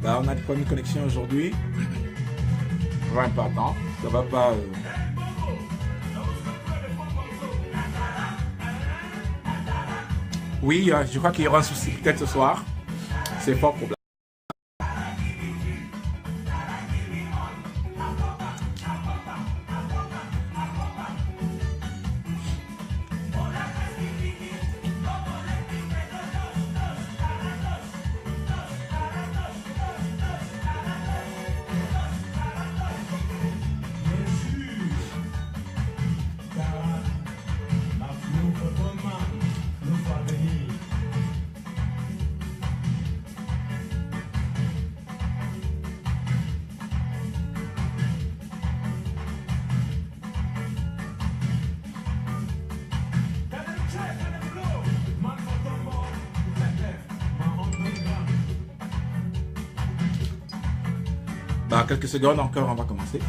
On a des problèmes de connexion aujourd'hui. Vraiment important. Ça va pas. Oui, je crois qu'il y aura un souci peut-être ce soir. C'est fort probable. Quelques secondes encore, on va commencer.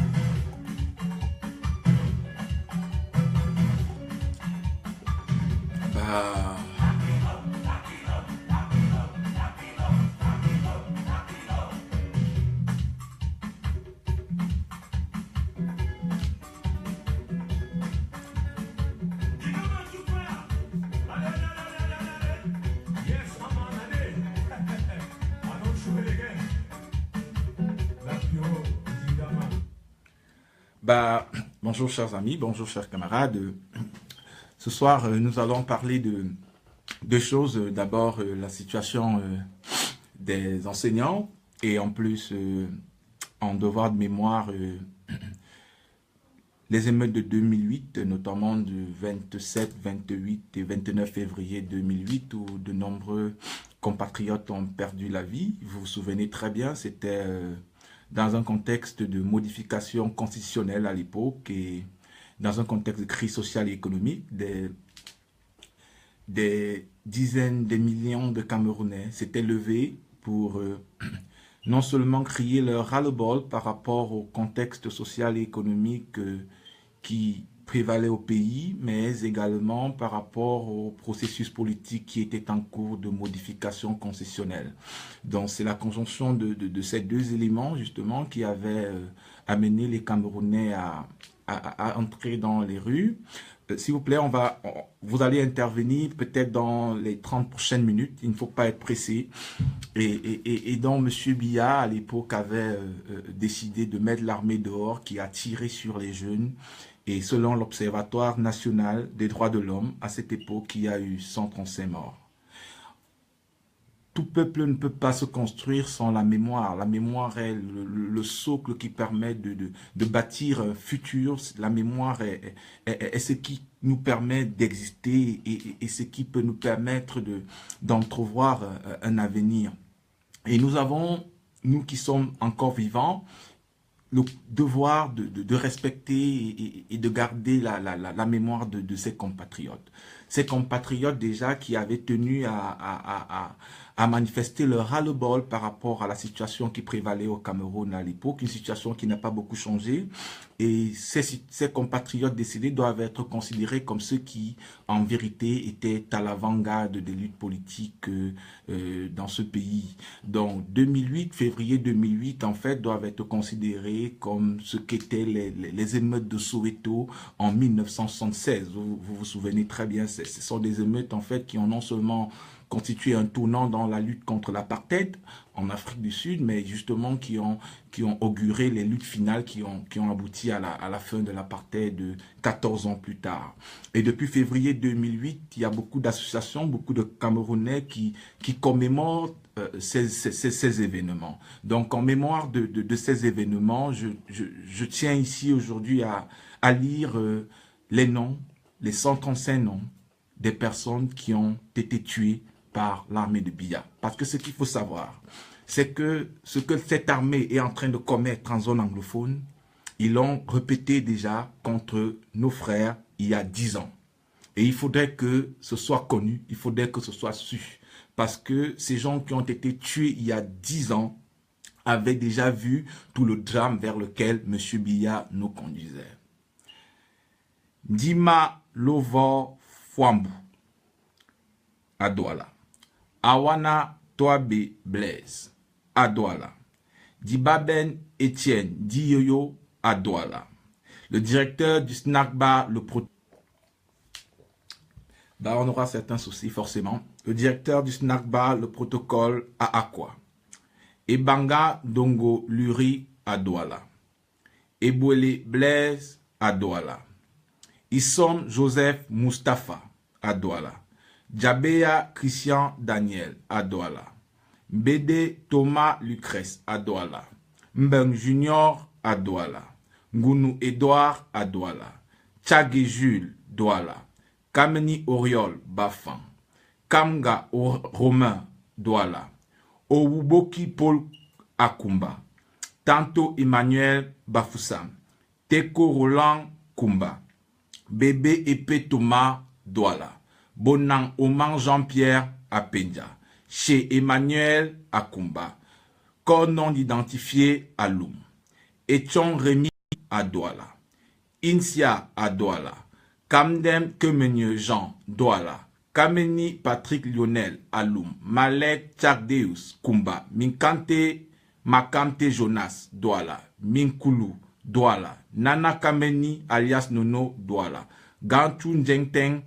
Bonjour chers amis, bonjour chers camarades. Ce soir, nous allons parler de deux choses. D'abord, la situation des enseignants et en plus, en devoir de mémoire, les émeutes de 2008, notamment du 27, 28 et 29 février 2008, où de nombreux compatriotes ont perdu la vie. Vous vous souvenez très bien, c'était dans un contexte de modification constitutionnelle à l'époque et dans un contexte de crise sociale et économique, des dizaines de millions de Camerounais s'étaient levés pour non seulement crier leur ras-le-bol par rapport au contexte social et économique qui prévalait au pays, mais également par rapport au processus politique qui était en cours de modification constitutionnelle. Donc c'est la conjonction de ces deux éléments justement qui avait amené les Camerounais à entrer dans les rues. S'il vous plaît, vous allez intervenir peut-être dans les 30 prochaines minutes. Il ne faut pas être pressé. Et donc, M. Biya, à l'époque, avait décidé de mettre l'armée dehors qui a tiré sur les jeunes. Et selon l'Observatoire national des droits de l'homme, à cette époque, il y a eu 135 morts. Tout peuple ne peut pas se construire sans la mémoire. La mémoire est le socle qui permet de bâtir un futur. La mémoire est ce qui nous permet d'exister et ce qui peut nous permettre d'entrevoir un avenir. Et nous avons, nous qui sommes encore vivants, le devoir de respecter et de garder la mémoire de ses compatriotes. Ces compatriotes déjà qui avaient tenu à manifester leur ras-le-bol par rapport à la situation qui prévalait au Cameroun à l'époque, une situation qui n'a pas beaucoup changé. Et ces compatriotes décédés doivent être considérés comme ceux qui, en vérité, étaient à l'avant-garde des luttes politiques dans ce pays. Donc, février 2008, en fait, doivent être considérés comme ce qu'étaient les émeutes de Soweto en 1976. Vous vous souvenez très bien, ce sont des émeutes, en fait, qui ont non seulement constitué un tournant dans la lutte contre l'apartheid en Afrique du Sud, mais justement qui ont auguré les luttes finales qui ont abouti à la fin de l'apartheid 14 ans plus tard. Et depuis février 2008, il y a beaucoup d'associations, beaucoup de Camerounais qui commémorent ces événements. Donc en mémoire de ces événements, je tiens ici aujourd'hui à lire les noms, les 135 noms des personnes qui ont été tuées par l'armée de Biya. Parce que ce qu'il faut savoir, c'est que ce que cette armée est en train de commettre en zone anglophone, ils l'ont répété déjà contre nos frères il y a 10 ans. Et il faudrait que ce soit connu, il faudrait que ce soit su. Parce que ces gens qui ont été tués il y a 10 ans avaient déjà vu tout le drame vers lequel M. Biya nous conduisait. Dima Lovo Fwambu à Douala. Awana Toabe Blaise à Douala. Dibaben Etienne Diyoyo à Douala. Le directeur du snack bar, on aura certains soucis forcément. Le directeur du snack bar, le protocole à Aqua. Ebanga Dongo Luri à Douala. Ebouele Blaise à Douala. Issom Joseph Mustapha à Douala. Djabea Christian Daniel à Douala. Mbede Thomas Lucrèce à Douala. Mbeng Junior à Douala. Ngounou Edouard à Douala. Tchagé Jules Douala. Kameni Oriol Bafan. Kamga Romain Douala. Owuboki Paul Akumba. Tanto Emmanuel Bafoussam. Teko Roland Kumba. Bébé Epé Thomas Douala. Bonan Oman Jean-Pierre Apendia. Chez Emmanuel Akumba. Corps non identifié à Loum. Etion Rémi à Douala. Insia à Douala. Kamdem Kemenieu Jean Douala. Kameni Patrick Lionel à Loum. Malek Tchakdeus Kumba. Minkante Makante Jonas Douala. Minkulu Douala. Nana Kameni alias Nono Douala. Gantou Njengteng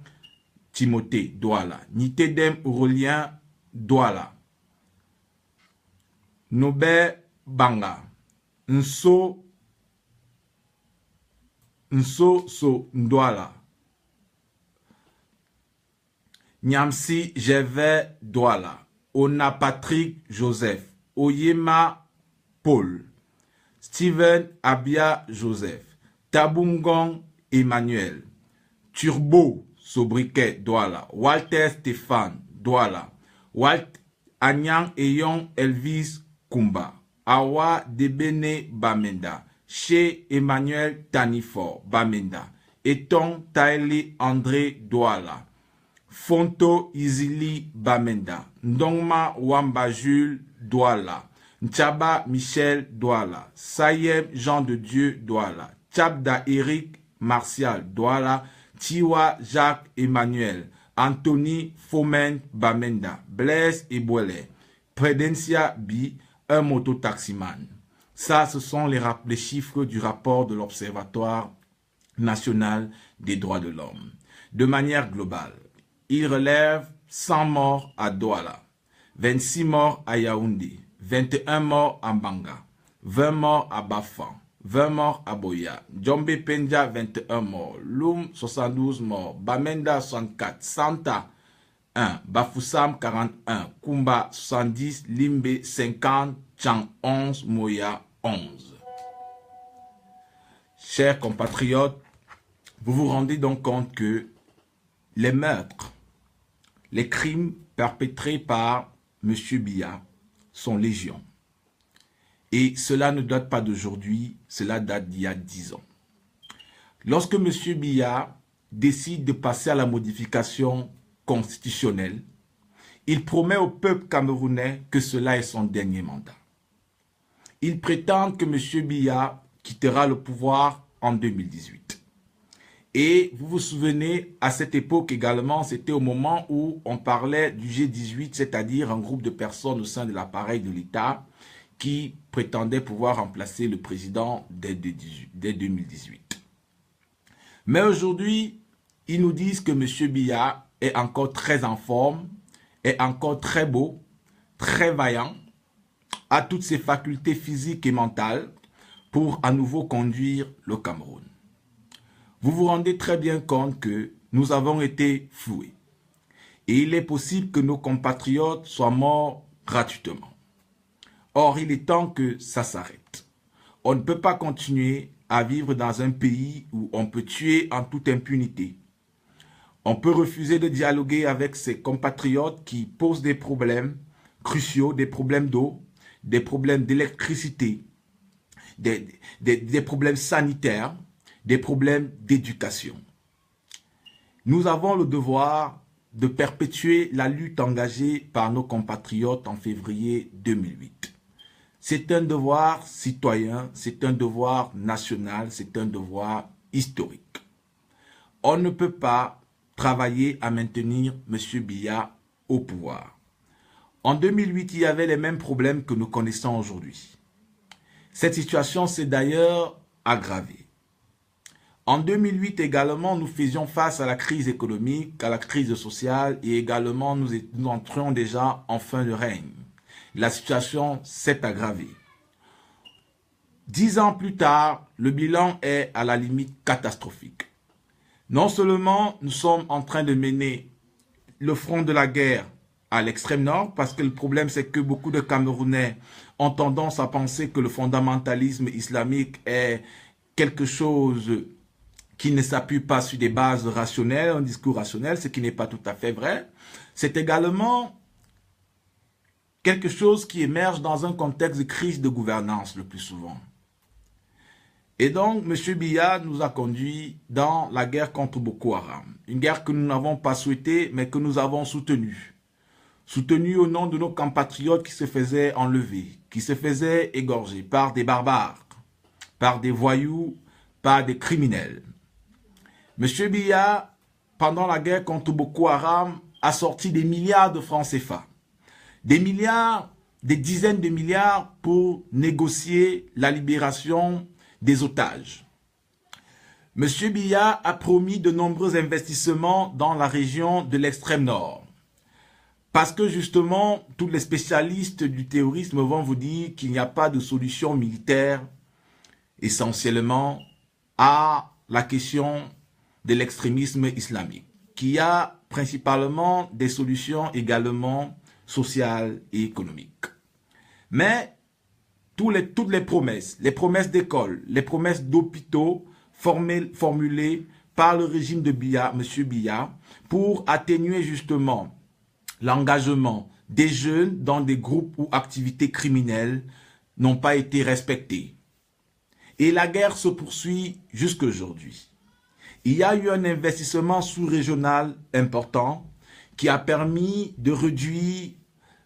Timothée Douala. Nitedem Aurélien Douala. Nobe Banga. Nso So Douala. Nyamsi Jeve Douala. Ona Patrick Joseph. Oyema Paul. Steven Abia Joseph. Tabungong Emmanuel. Turbo Sobriquet Douala. Walter Stéphane Douala. Anyang Eyon Elvis Kumba. Awa Debene Bamenda. Chez Emmanuel Tanifor Bamenda. Eton Taili André Douala. Fonto Izili Bamenda. Ndongma Wamba Jules Douala. Nchaba Michel Douala. Sayem Jean de Dieu Douala. Tchabda Eric Martial Douala. Tiwa Jacques Emmanuel. Anthony Fomen Bamenda. Blaise Ebouele. Predencia Bi, un mototaximan. Ça, ce sont les chiffres du rapport de l'Observatoire national des droits de l'homme. De manière globale, il relève 100 morts à Douala, 26 morts à Yaoundé, 21 morts à Banga, 20 morts à Bafan, 20 morts à Boya, Djombe Penja 21 morts, Loum 72 morts, Bamenda 64, Santa 1, Bafoussam 41, Kumba 70, Limbe 50, Tchang 11, Moya 11. Chers compatriotes, vous vous rendez donc compte que les meurtres, les crimes perpétrés par M. Biya sont légion. Et cela ne date pas d'aujourd'hui, cela date d'il y a 10 ans. Lorsque M. Biya décide de passer à la modification constitutionnelle, il promet au peuple camerounais que cela est son dernier mandat. Il prétend que M. Biya quittera le pouvoir en 2018. Et vous vous souvenez, à cette époque également, c'était au moment où on parlait du G18, c'est-à-dire un groupe de personnes au sein de l'appareil de l'État qui prétendait pouvoir remplacer le président dès 2018. Mais aujourd'hui, ils nous disent que M. Biya est encore très en forme, est encore très beau, très vaillant, a toutes ses facultés physiques et mentales pour à nouveau conduire le Cameroun. Vous vous rendez très bien compte que nous avons été floués. Et il est possible que nos compatriotes soient morts gratuitement. Or, il est temps que ça s'arrête. On ne peut pas continuer à vivre dans un pays où on peut tuer en toute impunité. On peut refuser de dialoguer avec ses compatriotes qui posent des problèmes cruciaux, des problèmes d'eau, des problèmes d'électricité, des problèmes sanitaires, des problèmes d'éducation. Nous avons le devoir de perpétuer la lutte engagée par nos compatriotes en février 2008. C'est un devoir citoyen, c'est un devoir national, c'est un devoir historique. On ne peut pas travailler à maintenir M. Biya au pouvoir. En 2008, il y avait les mêmes problèmes que nous connaissons aujourd'hui. Cette situation s'est d'ailleurs aggravée. En 2008 également, nous faisions face à la crise économique, à la crise sociale et également nous entrions déjà en fin de règne. La situation s'est aggravée. 10 ans plus tard, le bilan est à la limite catastrophique. Non seulement nous sommes en train de mener le front de la guerre à l'extrême nord, parce que le problème c'est que beaucoup de Camerounais ont tendance à penser que le fondamentalisme islamique est quelque chose qui ne s'appuie pas sur des bases rationnelles, un discours rationnel, ce qui n'est pas tout à fait vrai. C'est également quelque chose qui émerge dans un contexte de crise de gouvernance le plus souvent. Et donc, M. Biya nous a conduits dans la guerre contre Boko Haram. Une guerre que nous n'avons pas souhaitée, mais que nous avons soutenue. Soutenue au nom de nos compatriotes qui se faisaient enlever, qui se faisaient égorger par des barbares, par des voyous, par des criminels. M. Biya, pendant la guerre contre Boko Haram, a sorti des milliards de francs CFA. Des milliards, des dizaines de milliards pour négocier la libération des otages. M. Biya a promis de nombreux investissements dans la région de l'extrême nord. Parce que justement, tous les spécialistes du terrorisme vont vous dire qu'il n'y a pas de solution militaire essentiellement à la question de l'extrémisme islamique, qu'il y a principalement des solutions également sociales et économiques. Mais toutes les promesses d'écoles, les promesses d'hôpitaux formulées par le régime de Biya, M. Biya, pour atténuer justement l'engagement des jeunes dans des groupes ou activités criminelles n'ont pas été respectées. Et la guerre se poursuit jusqu'à aujourd'hui. Il y a eu un investissement sous-régional important qui a permis de réduire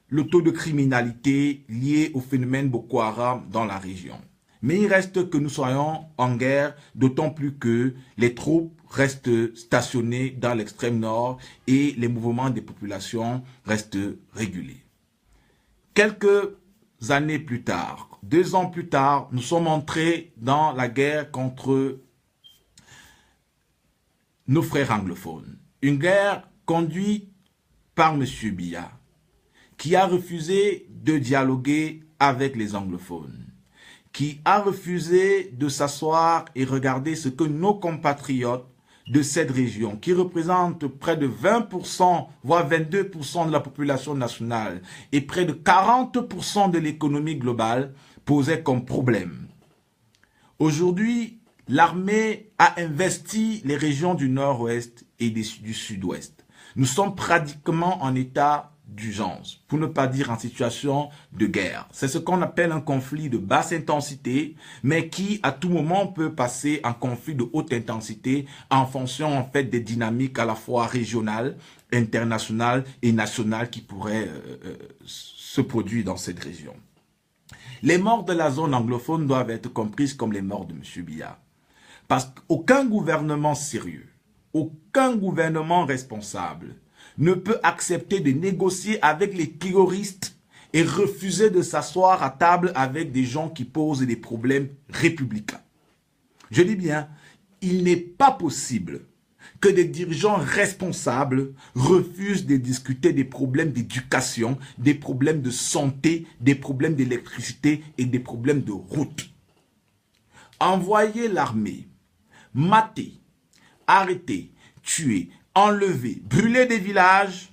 le taux de criminalité lié au phénomène Boko Haram dans la région. Mais il reste que nous soyons en guerre, d'autant plus que les troupes restent stationnées dans l'extrême nord et les mouvements des populations restent régulés. Quelques années plus tard, 2 ans plus tard, nous sommes entrés dans la guerre contre nos frères anglophones. Une guerre conduite par M. Biya, qui a refusé de dialoguer avec les anglophones, qui a refusé de s'asseoir et regarder ce que nos compatriotes de cette région, qui représentent près de 20%, voire 22% de la population nationale et près de 40% de l'économie globale, posaient comme problème. Aujourd'hui, l'armée a investi les régions du nord-ouest et du sud-ouest. Nous sommes pratiquement en état d'urgence, pour ne pas dire en situation de guerre. C'est ce qu'on appelle un conflit de basse intensité, mais qui à tout moment peut passer en conflit de haute intensité en fonction en fait des dynamiques à la fois régionales, internationales et nationales qui pourraient se produire dans cette région. Les morts de la zone anglophone doivent être comprises comme les morts de M. Biya. Parce qu'aucun gouvernement sérieux, aucun gouvernement responsable ne peut accepter de négocier avec les terroristes et refuser de s'asseoir à table avec des gens qui posent des problèmes républicains. Je dis bien, il n'est pas possible que des dirigeants responsables refusent de discuter des problèmes d'éducation, des problèmes de santé, des problèmes d'électricité et des problèmes de route. Envoyer l'armée, mater, arrêter, tuer, enlever, brûler des villages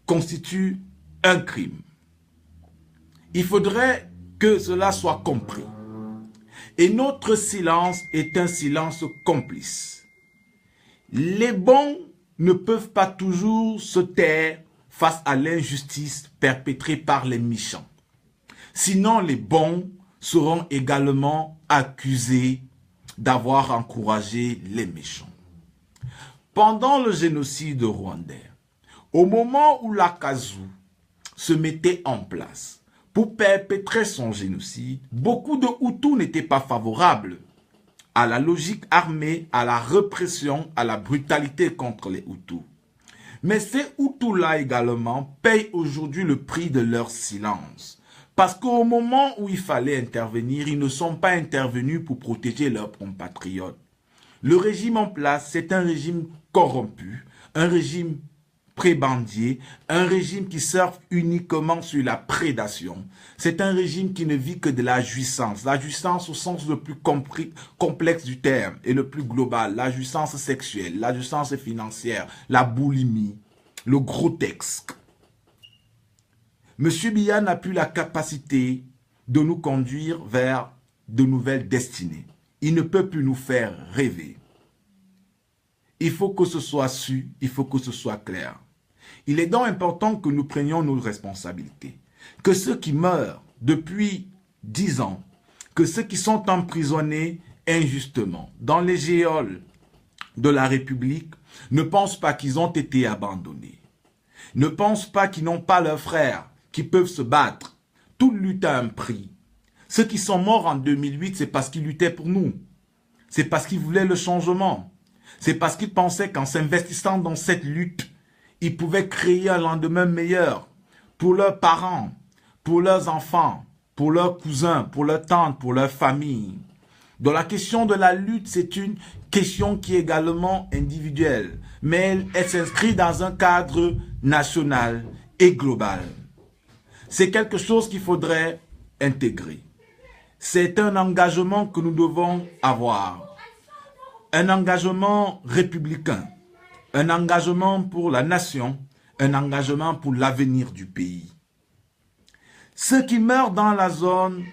constitue un crime. Il faudrait que cela soit compris. Et notre silence est un silence complice. Les bons ne peuvent pas toujours se taire face à l'injustice perpétrée par les méchants. Sinon, les bons seront également accusés d'avoir encouragé les méchants. Pendant le génocide rwandais, au moment où l'Akazu se mettait en place pour perpétrer son génocide, beaucoup de Hutus n'étaient pas favorables à la logique armée, à la répression, à la brutalité contre les Hutus. Mais ces Hutus-là également payent aujourd'hui le prix de leur silence. Parce qu'au moment où il fallait intervenir, ils ne sont pas intervenus pour protéger leurs compatriotes. Le régime en place, c'est un régime corrompu, un régime prébandier, un régime qui surfe uniquement sur la prédation. C'est un régime qui ne vit que de la jouissance. La jouissance au sens le plus complexe du terme et le plus global. La jouissance sexuelle, la jouissance financière, la boulimie, le grotesque. Monsieur Biya n'a plus la capacité de nous conduire vers de nouvelles destinées. Il ne peut plus nous faire rêver. Il faut que ce soit su, il faut que ce soit clair. Il est donc important que nous prenions nos responsabilités. Que ceux qui meurent depuis 10 ans, que ceux qui sont emprisonnés injustement dans les geôles de la République ne pensent pas qu'ils ont été abandonnés. Ne pensent pas qu'ils n'ont pas leurs frères qui peuvent se battre. Toute lutte a un prix. Ceux qui sont morts en 2008, c'est parce qu'ils luttaient pour nous. C'est parce qu'ils voulaient le changement. C'est parce qu'ils pensaient qu'en s'investissant dans cette lutte, ils pouvaient créer un lendemain meilleur pour leurs parents, pour leurs enfants, pour leurs cousins, pour leurs tantes, pour leur famille. Donc la question de la lutte, c'est une question qui est également individuelle, mais elle s'inscrit dans un cadre national et global. C'est quelque chose qu'il faudrait intégrer. C'est un engagement que nous devons avoir. Un engagement républicain. Un engagement pour la nation. Un engagement pour l'avenir du pays. Ceux qui meurent dans la zone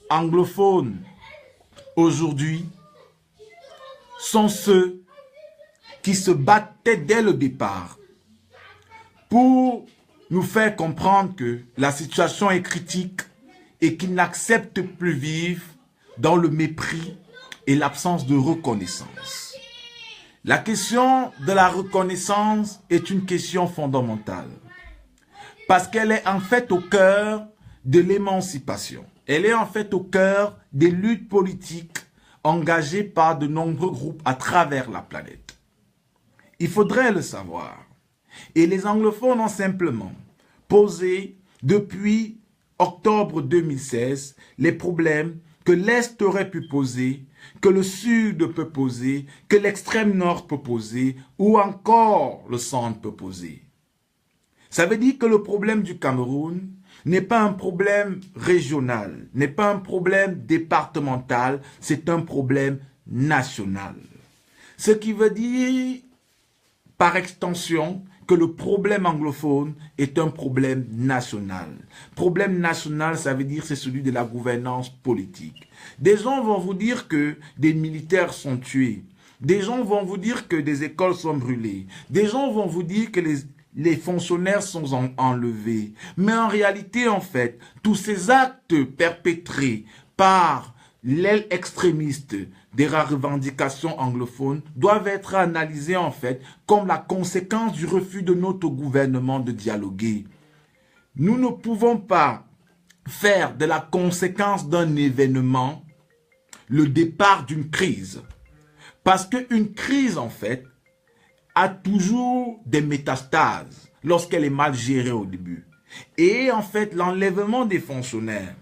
anglophone aujourd'hui sont ceux qui se battaient dès le départ pour nous faire comprendre que la situation est critique et qu'ils n'acceptent plus vivre dans le mépris et l'absence de reconnaissance. La question de la reconnaissance est une question fondamentale parce qu'elle est en fait au cœur de l'émancipation. Elle est en fait au cœur des luttes politiques engagées par de nombreux groupes à travers la planète. Il faudrait le savoir. Et les anglophones ont simplement posé depuis octobre 2016 les problèmes que l'Est aurait pu poser, que le Sud peut poser, que l'extrême Nord peut poser, ou encore le Centre peut poser. Ça veut dire que le problème du Cameroun n'est pas un problème régional, n'est pas un problème départemental, c'est un problème national. Ce qui veut dire, par extension, que le problème anglophone est un problème national. Problème national, ça veut dire c'est celui de la gouvernance politique. Des gens vont vous dire que des militaires sont tués. Des gens vont vous dire que des écoles sont brûlées. Des gens vont vous dire que les fonctionnaires sont enlevés. Mais en réalité, en fait, tous ces actes perpétrés par l'aile extrémiste des revendications anglophones doivent être analysés en fait comme la conséquence du refus de notre gouvernement de dialoguer. Nous ne pouvons pas faire de la conséquence d'un événement le départ d'une crise. Parce qu'une crise en fait a toujours des métastases lorsqu'elle est mal gérée au début. Et en fait l'enlèvement des fonctionnaires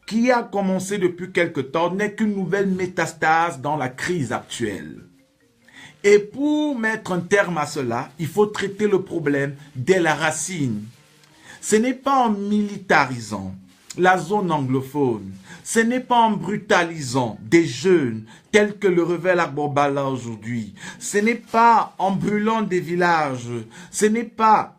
qui a commencé depuis quelque temps, n'est qu'une nouvelle métastase dans la crise actuelle. Et pour mettre un terme à cela, il faut traiter le problème dès la racine. Ce n'est pas en militarisant la zone anglophone, ce n'est pas en brutalisant des jeunes tels que le révèle Agbor-Balla aujourd'hui, ce n'est pas en brûlant des villages, ce n'est pas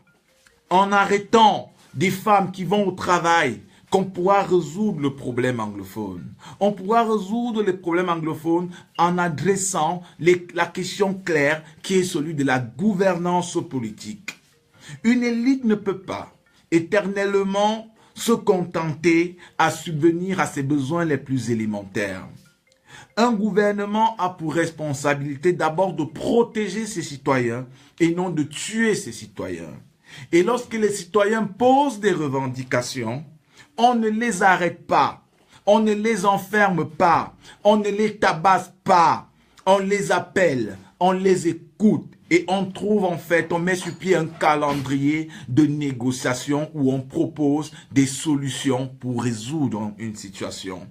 en arrêtant des femmes qui vont au travail qu'on pourra résoudre le problème anglophone. On pourra résoudre les problèmes anglophones en adressant la question claire qui est celui de la gouvernance politique. Une élite ne peut pas éternellement se contenter à subvenir à ses besoins les plus élémentaires. Un gouvernement a pour responsabilité d'abord de protéger ses citoyens et non de tuer ses citoyens. Et lorsque les citoyens posent des revendications, on ne les arrête pas, on ne les enferme pas, on ne les tabasse pas, on les appelle, on les écoute Et on trouve en fait, on met sur pied un calendrier de négociation où on propose des solutions pour résoudre une situation.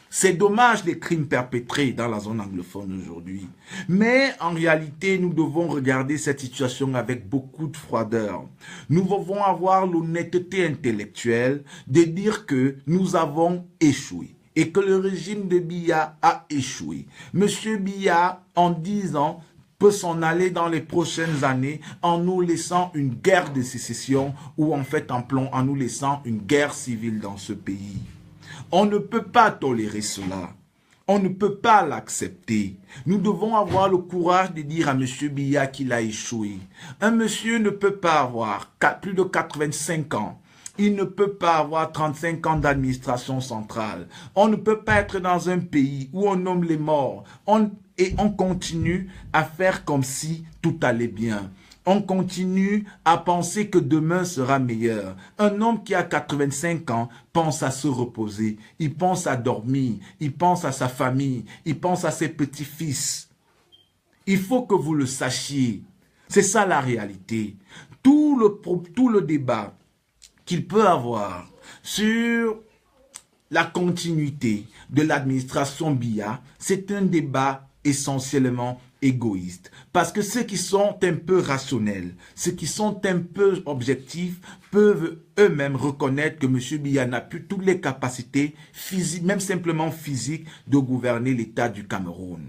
C'est dommage les crimes perpétrés dans la zone anglophone aujourd'hui. Mais en réalité, nous devons regarder cette situation avec beaucoup de froideur. Nous devons avoir l'honnêteté intellectuelle de dire que nous avons échoué et que le régime de Biya a échoué. Monsieur Biya, en 10 ans, peut s'en aller dans les prochaines années en nous laissant une guerre de sécession ou en fait en nous laissant une guerre civile dans ce pays. On ne peut pas tolérer cela. On ne peut pas l'accepter. Nous devons avoir le courage de dire à M. Biya qu'il a échoué. Un monsieur ne peut pas avoir plus de 85 ans. Il ne peut pas avoir 35 ans d'administration centrale. On ne peut pas être dans un pays où on nomme les morts et on continue à faire comme si tout allait bien. On continue à penser que demain sera meilleur. Un homme qui a 85 ans pense à se reposer, il pense à dormir, il pense à sa famille, il pense à ses petits-fils. Il faut que vous le sachiez. C'est ça la réalité. Tout le débat qu'il peut avoir sur la continuité de l'administration Biya, c'est un débat essentiellement égoïste. Parce que ceux qui sont un peu rationnels, ceux qui sont un peu objectifs, peuvent eux-mêmes reconnaître que M. Biya n'a plus toutes les capacités physiques, même simplement physiques, de gouverner l'État du Cameroun.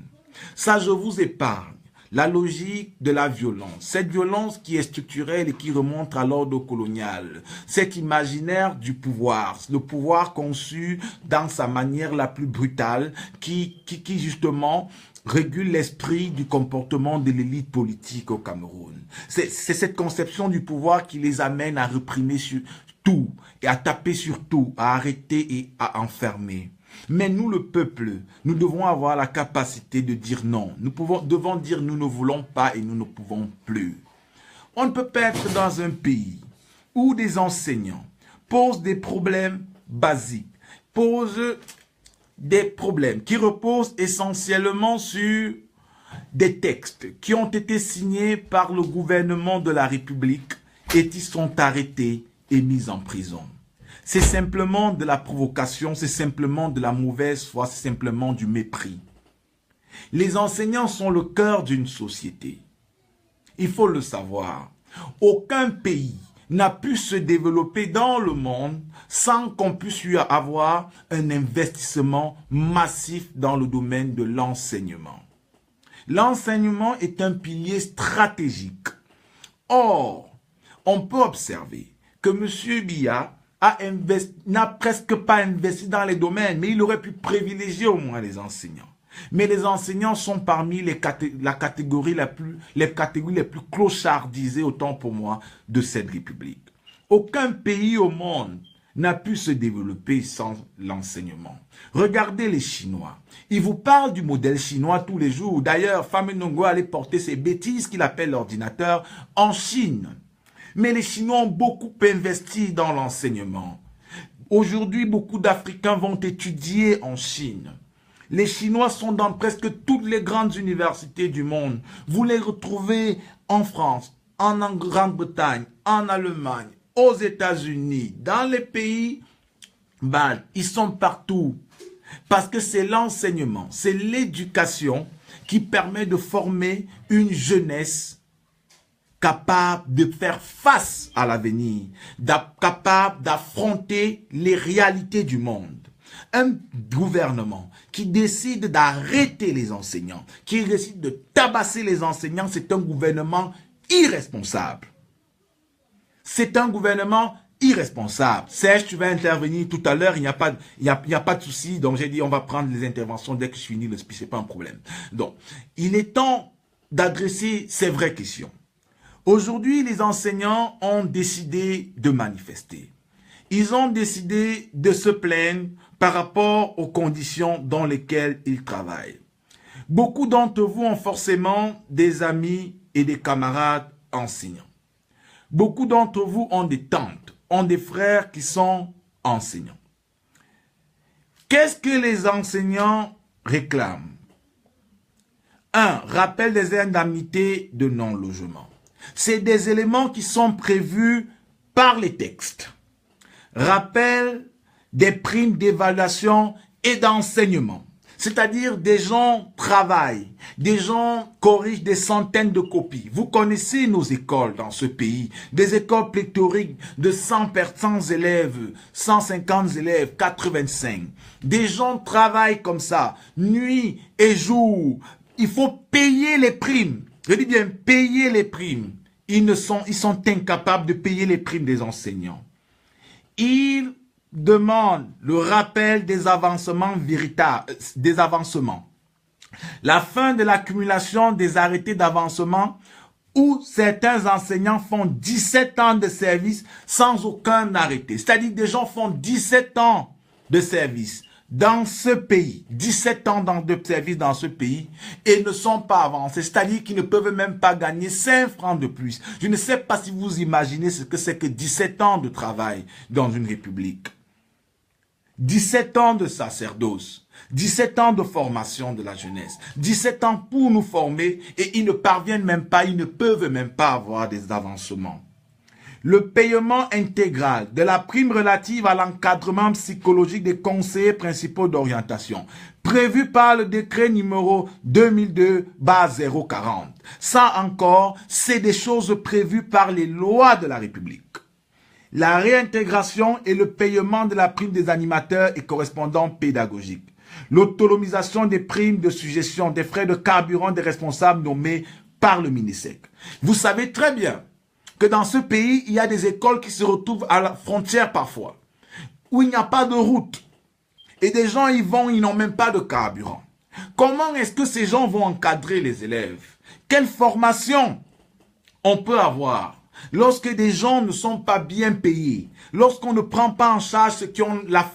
Ça, je vous épargne la logique de la violence, cette violence qui est structurelle et qui remonte à l'ordre colonial, cet imaginaire du pouvoir, le pouvoir conçu dans sa manière la plus brutale, qui justement régule l'esprit du comportement de l'élite politique au Cameroun. C'est cette conception du pouvoir qui les amène à réprimer sur tout, et à taper sur tout, à arrêter et à enfermer. Mais nous, le peuple, nous devons avoir la capacité de dire non. Nous devons dire nous ne voulons pas et nous ne pouvons plus. On ne peut pas être dans un pays où des enseignants posent des problèmes basiques, posent des problèmes qui reposent essentiellement sur des textes qui ont été signés par le gouvernement de la République et qui sont arrêtés et mis en prison. C'est simplement de la provocation, c'est simplement de la mauvaise foi, c'est simplement du mépris. Les enseignants sont le cœur d'une société. Il faut le savoir. Aucun pays n'a pu se développer dans le monde sans qu'on puisse y avoir un investissement massif dans le domaine de l'enseignement. L'enseignement est un pilier stratégique. Or, on peut observer que M. Biya n'a presque pas investi dans les domaines, mais il aurait pu privilégier au moins les enseignants. Mais les enseignants sont parmi les catégories les plus clochardisées, autant pour moi, de cette République. Aucun pays au monde n'a pu se développer sans l'enseignement. Regardez les Chinois. Ils vous parlent du modèle chinois tous les jours. D'ailleurs, Pham Ngongo allait porter ces bêtises qu'il appelle l'ordinateur en Chine. Mais les Chinois ont beaucoup investi dans l'enseignement. Aujourd'hui, beaucoup d'Africains vont étudier en Chine. Les Chinois sont dans presque toutes les grandes universités du monde. Vous les retrouvez en France, en Grande-Bretagne, en Allemagne, aux États-Unis, dans les pays baltes. Ils sont partout. Parce que c'est l'enseignement, c'est l'éducation qui permet de former une jeunesse capable de faire face à l'avenir, capable d'affronter les réalités du monde. Un gouvernement qui décide d'arrêter les enseignants, qui décide de tabasser les enseignants, c'est un gouvernement irresponsable. C'est un gouvernement irresponsable. Serge, tu vas intervenir tout à l'heure, il n'y a pas de souci. Donc j'ai dit, on va prendre les interventions dès que je finis le speech, c'est pas un problème. Donc, il est temps d'adresser ces vraies questions. Aujourd'hui, les enseignants ont décidé de manifester. Ils ont décidé de se plaindre par rapport aux conditions dans lesquelles ils travaillent. Beaucoup d'entre vous ont forcément des amis et des camarades enseignants. Beaucoup d'entre vous ont des tantes, ont des frères qui sont enseignants. Qu'est-ce que les enseignants réclament? 1. Rappel des indemnités de non-logement. C'est des éléments qui sont prévus par les textes. Rappel des primes d'évaluation et d'enseignement. C'est-à-dire des gens travaillent, des gens corrigent des centaines de copies. Vous connaissez nos écoles dans ce pays, des écoles pléthoriques de 100 élèves, 150 élèves, 85. Des gens travaillent comme ça, nuit et jour. Il faut payer les primes. Je dis bien payer les primes. Ils sont incapables de payer les primes des enseignants. Ils demande le rappel des avancements véritables, des avancements. La fin de l'accumulation des arrêtés d'avancement où certains enseignants font 17 ans de service sans aucun arrêté. C'est-à-dire que des gens font 17 ans de service dans ce pays, 17 ans de service dans ce pays et ne sont pas avancés. C'est-à-dire qu'ils ne peuvent même pas gagner 5 francs de plus. Je ne sais pas si vous imaginez ce que c'est que 17 ans de travail dans une république. 17 ans de sacerdoce, 17 ans de formation de la jeunesse, 17 ans pour nous former et ils ne parviennent même pas, ils ne peuvent même pas avoir des avancements. Le paiement intégral de la prime relative à l'encadrement psychologique des conseillers principaux d'orientation, prévu par le décret numéro 2002/040. Ça encore, c'est des choses prévues par les lois de la République. La réintégration et le paiement de la prime des animateurs et correspondants pédagogiques. L'autonomisation des primes de suggestion, des frais de carburant des responsables nommés par le MINISEC. Vous savez très bien que dans ce pays, il y a des écoles qui se retrouvent à la frontière parfois, où il n'y a pas de route. Et des gens y vont, ils n'ont même pas de carburant. Comment est-ce que ces gens vont encadrer les élèves? Quelle formation on peut avoir? Lorsque des gens ne sont pas bien payés, lorsqu'on ne prend pas en charge ceux qui ont la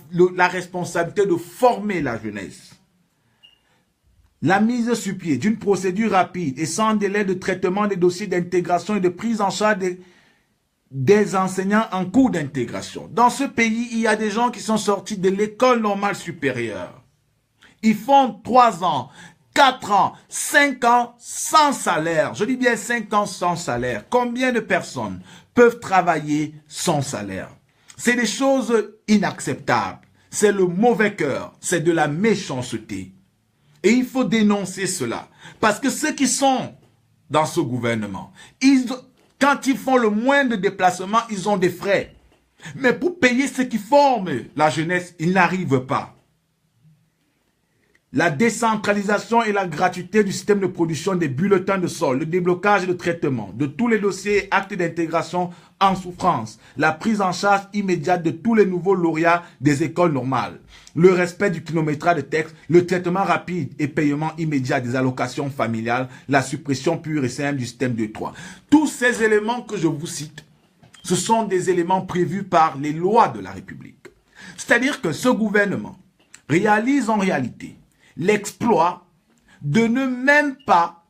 responsabilité de former la jeunesse. La mise sur pied d'une procédure rapide et sans délai de traitement des dossiers d'intégration et de prise en charge des enseignants en cours d'intégration. Dans ce pays, il y a des gens qui sont sortis de l'école normale supérieure. Ils font 3 ans, 4 ans, 5 ans sans salaire. Je dis bien 5 ans sans salaire. Combien de personnes peuvent travailler sans salaire? C'est des choses inacceptables. C'est le mauvais cœur. C'est de la méchanceté. Et il faut dénoncer cela. Parce que ceux qui sont dans ce gouvernement, quand ils font le moindre déplacement, ils ont des frais. Mais pour payer ceux qui forment la jeunesse, ils n'arrivent pas. La décentralisation et la gratuité du système de production des bulletins de sol, le déblocage et le traitement de tous les dossiers et actes d'intégration en souffrance, la prise en charge immédiate de tous les nouveaux lauréats des écoles normales, le respect du kilométrage de texte, le traitement rapide et paiement immédiat des allocations familiales, la suppression pure et simple du système 2-3. Tous ces éléments que je vous cite, ce sont des éléments prévus par les lois de la République. C'est-à-dire que ce gouvernement réalise en réalité l'exploit de ne même pas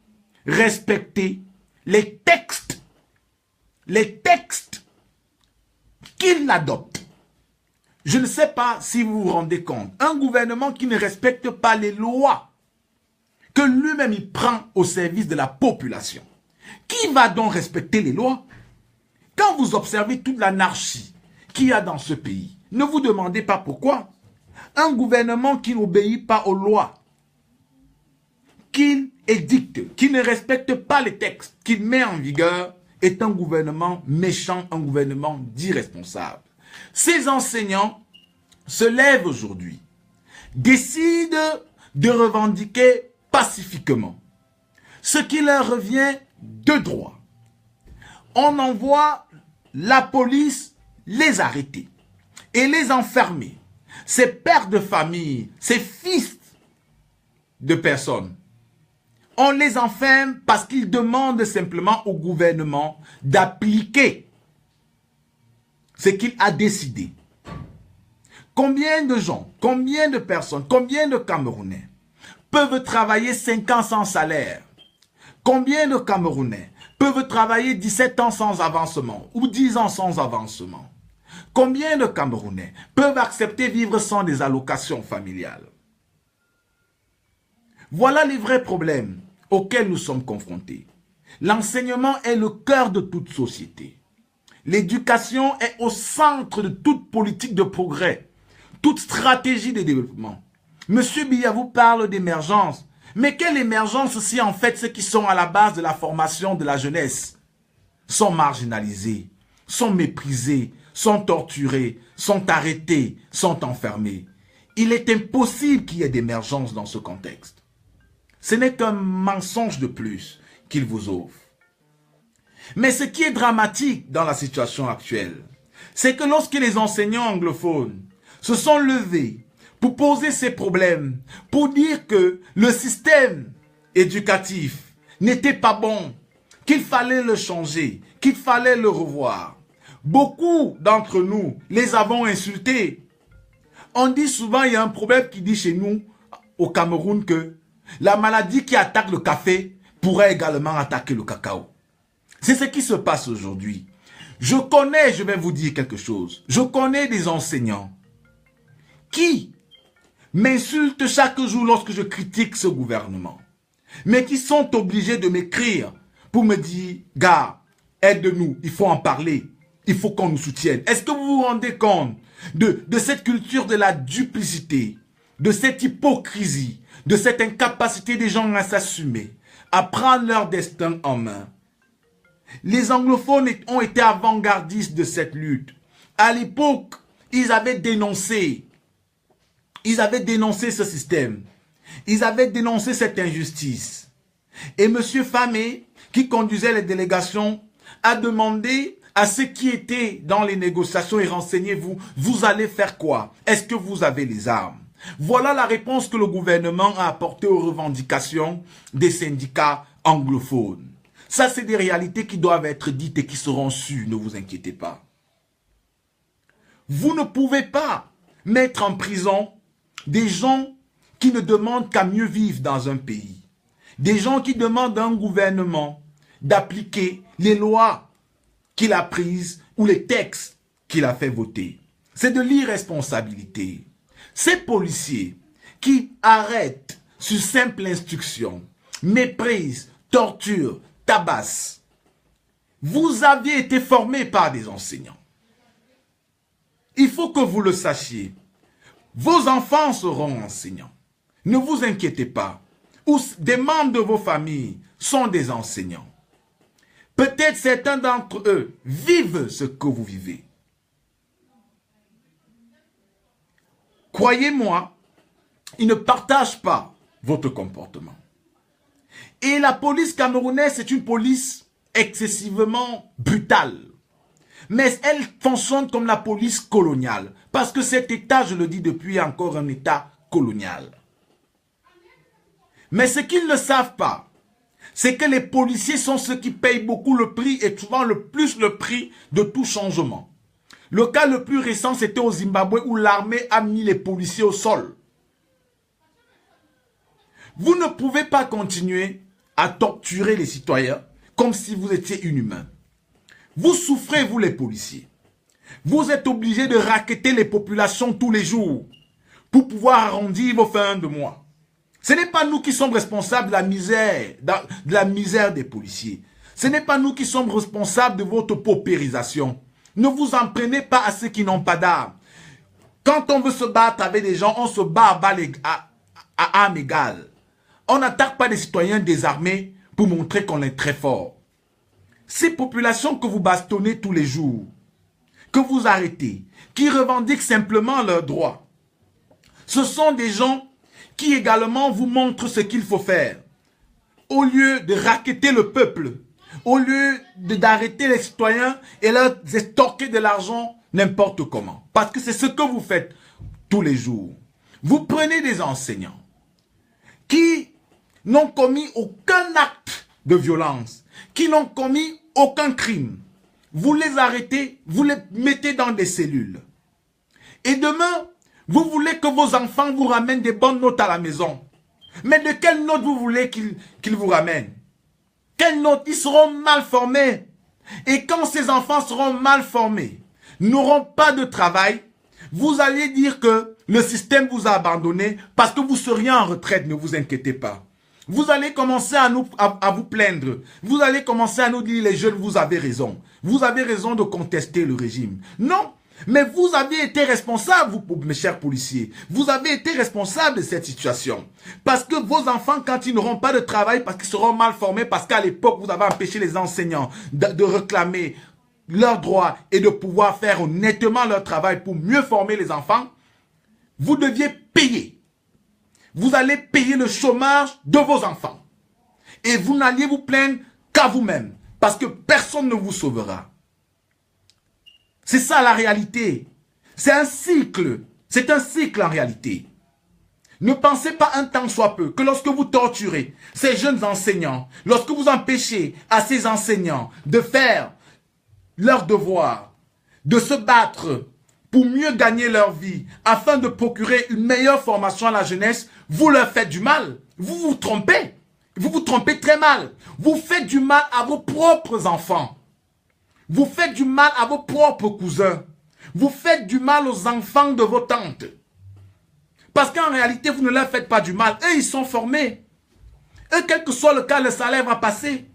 respecter les textes qu'il adopte. Je ne sais pas si vous vous rendez compte. Un gouvernement qui ne respecte pas les lois que lui-même il prend au service de la population. Qui va donc respecter les lois? Quand vous observez toute l'anarchie qu'il y a dans ce pays, ne vous demandez pas pourquoi. Un gouvernement qui n'obéit pas aux lois, qu'il édicte, qui ne respecte pas les textes qu'il met en vigueur, est un gouvernement méchant, un gouvernement d'irresponsable. Ces enseignants se lèvent aujourd'hui, décident de revendiquer pacifiquement ce qui leur revient de droit. On envoie la police les arrêter et les enfermer. Ces pères de famille, ces fils de personnes, on les enferme parce qu'ils demandent simplement au gouvernement d'appliquer ce qu'il a décidé. Combien de gens, combien de personnes, combien de Camerounais peuvent travailler 5 ans sans salaire? Combien de Camerounais peuvent travailler 17 ans sans avancement ou 10 ans sans avancement? Combien de Camerounais peuvent accepter vivre sans des allocations familiales? Voilà les vrais problèmes auxquels nous sommes confrontés. L'enseignement est le cœur de toute société. L'éducation est au centre de toute politique de progrès, toute stratégie de développement. Monsieur Biya vous parle d'émergence. Mais quelle émergence si en fait ceux qui sont à la base de la formation de la jeunesse sont marginalisés, sont méprisés, sont torturés, sont arrêtés, sont enfermés? Il est impossible qu'il y ait d'émergence dans ce contexte. Ce n'est qu'un mensonge de plus qu'il vous offre. Mais ce qui est dramatique dans la situation actuelle, c'est que lorsque les enseignants anglophones se sont levés pour poser ces problèmes, pour dire que le système éducatif n'était pas bon, qu'il fallait le changer, qu'il fallait le revoir, beaucoup d'entre nous les avons insultés. On dit souvent, il y a un proverbe qui dit chez nous, au Cameroun, que la maladie qui attaque le café pourrait également attaquer le cacao. C'est ce qui se passe aujourd'hui. Je vais vous dire quelque chose, je connais des enseignants qui m'insultent chaque jour lorsque je critique ce gouvernement, mais qui sont obligés de m'écrire pour me dire, gars, aide-nous, il faut en parler, il faut qu'on nous soutienne. Est-ce que vous vous rendez compte de cette culture de la duplicité, de cette hypocrisie, de cette incapacité des gens à s'assumer, à prendre leur destin en main? Les anglophones ont été avant-gardistes de cette lutte. À l'époque, ils avaient dénoncé ce système. Ils avaient dénoncé cette injustice. Et M. Famé, qui conduisait les délégations, a demandé à ceux qui étaient dans les négociations et renseignez-vous, vous allez faire quoi? Est-ce que vous avez les armes? Voilà la réponse que le gouvernement a apportée aux revendications des syndicats anglophones. Ça, c'est des réalités qui doivent être dites et qui seront sues, ne vous inquiétez pas. Vous ne pouvez pas mettre en prison des gens qui ne demandent qu'à mieux vivre dans un pays. Des gens qui demandent à un gouvernement d'appliquer les lois qu'il a prises ou les textes qu'il a fait voter. C'est de l'irresponsabilité. Ces policiers qui arrêtent sur simple instruction, méprisent, torturent, tabassent. Vous aviez été formés par des enseignants. Il faut que vous le sachiez. Vos enfants seront enseignants. Ne vous inquiétez pas. Ou des membres de vos familles sont des enseignants. Peut-être certains d'entre eux vivent ce que vous vivez. Croyez-moi, ils ne partagent pas votre comportement. Et la police camerounaise, c'est une police excessivement brutale. Mais elle fonctionne comme la police coloniale. Parce que cet État, je le dis depuis, est encore un État colonial. Mais ce qu'ils ne savent pas, c'est que les policiers sont ceux qui payent beaucoup le prix et souvent le plus le prix de tout changement. Le cas le plus récent, c'était au Zimbabwe où l'armée a mis les policiers au sol. Vous ne pouvez pas continuer à torturer les citoyens comme si vous étiez inhumain. Vous souffrez, vous les policiers. Vous êtes obligés de racketter les populations tous les jours pour pouvoir arrondir vos fins de mois. Ce n'est pas nous qui sommes responsables de la misère des policiers. Ce n'est pas nous qui sommes responsables de votre paupérisation. Ne vous en prenez pas à ceux qui n'ont pas d'armes. Quand on veut se battre avec des gens, on se bat à armes égales. On n'attaque pas des citoyens désarmés pour montrer qu'on est très fort. Ces populations que vous bastonnez tous les jours, que vous arrêtez, qui revendiquent simplement leurs droits, ce sont des gens qui également vous montrent ce qu'il faut faire. Au lieu de racketter le peuple, au lieu d'arrêter les citoyens et leur extorquer de l'argent n'importe comment. Parce que c'est ce que vous faites tous les jours. Vous prenez des enseignants qui n'ont commis aucun acte de violence, qui n'ont commis aucun crime. Vous les arrêtez, vous les mettez dans des cellules. Et demain, vous voulez que vos enfants vous ramènent des bonnes notes à la maison. Mais de quelle note vous voulez qu'ils vous ramènent? Quelle note? Ils seront mal formés. Et quand ces enfants seront mal formés, n'auront pas de travail, vous allez dire que le système vous a abandonné parce que vous seriez en retraite, ne vous inquiétez pas. Vous allez commencer à vous plaindre. Vous allez commencer à nous dire, les jeunes, vous avez raison. Vous avez raison de contester le régime. Non, mais vous avez été responsable, vous, mes chers policiers. Vous avez été responsable de cette situation. Parce que vos enfants, quand ils n'auront pas de travail, parce qu'ils seront mal formés, parce qu'à l'époque, vous avez empêché les enseignants de réclamer leurs droits et de pouvoir faire honnêtement leur travail pour mieux former les enfants, vous deviez payer. Vous allez payer le chômage de vos enfants. Et vous n'alliez vous plaindre qu'à vous-même. Parce que personne ne vous sauvera. C'est ça la réalité. C'est un cycle. C'est un cycle en réalité. Ne pensez pas un temps soit peu que lorsque vous torturez ces jeunes enseignants, lorsque vous empêchez à ces enseignants de faire leur devoir, de se battre pour mieux gagner leur vie, afin de procurer une meilleure formation à la jeunesse, vous leur faites du mal. Vous vous trompez. Vous vous trompez très mal. Vous faites du mal à vos propres enfants. Vous faites du mal à vos propres cousins. Vous faites du mal aux enfants de vos tantes. Parce qu'en réalité, vous ne leur faites pas du mal. Eux, ils sont formés. Eux, quel que soit le cas, le salaire va passer.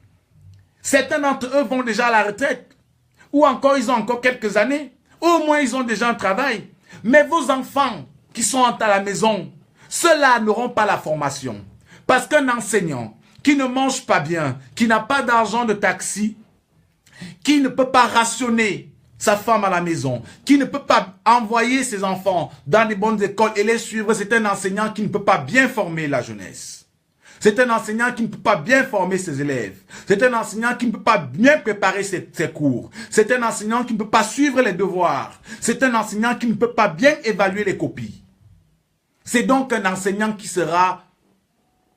Certains d'entre eux vont déjà à la retraite. Ou encore, ils ont encore quelques années. Au moins, ils ont déjà un travail. Mais vos enfants qui sont à la maison, ceux-là n'auront pas la formation. Parce qu'un enseignant qui ne mange pas bien, qui n'a pas d'argent de taxi, qui ne peut pas rationner sa femme à la maison, qui ne peut pas envoyer ses enfants dans les bonnes écoles et les suivre, c'est un enseignant qui ne peut pas bien former la jeunesse. C'est un enseignant qui ne peut pas bien former ses élèves. C'est un enseignant qui ne peut pas bien préparer ses cours. C'est un enseignant qui ne peut pas suivre les devoirs. C'est un enseignant qui ne peut pas bien évaluer les copies. C'est donc un enseignant qui sera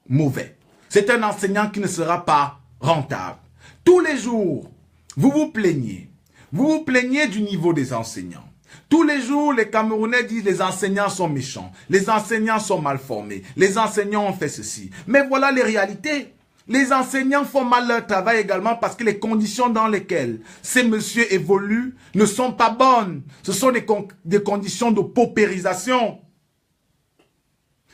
mauvais. C'est un enseignant qui ne sera pas rentable. Tous les jours, vous vous plaignez. Vous vous plaignez du niveau des enseignants. Tous les jours, les Camerounais disent les enseignants sont méchants, les enseignants sont mal formés, les enseignants ont fait ceci. Mais voilà les réalités. Les enseignants font mal leur travail également parce que les conditions dans lesquelles ces messieurs évoluent ne sont pas bonnes. Ce sont des conditions de paupérisation.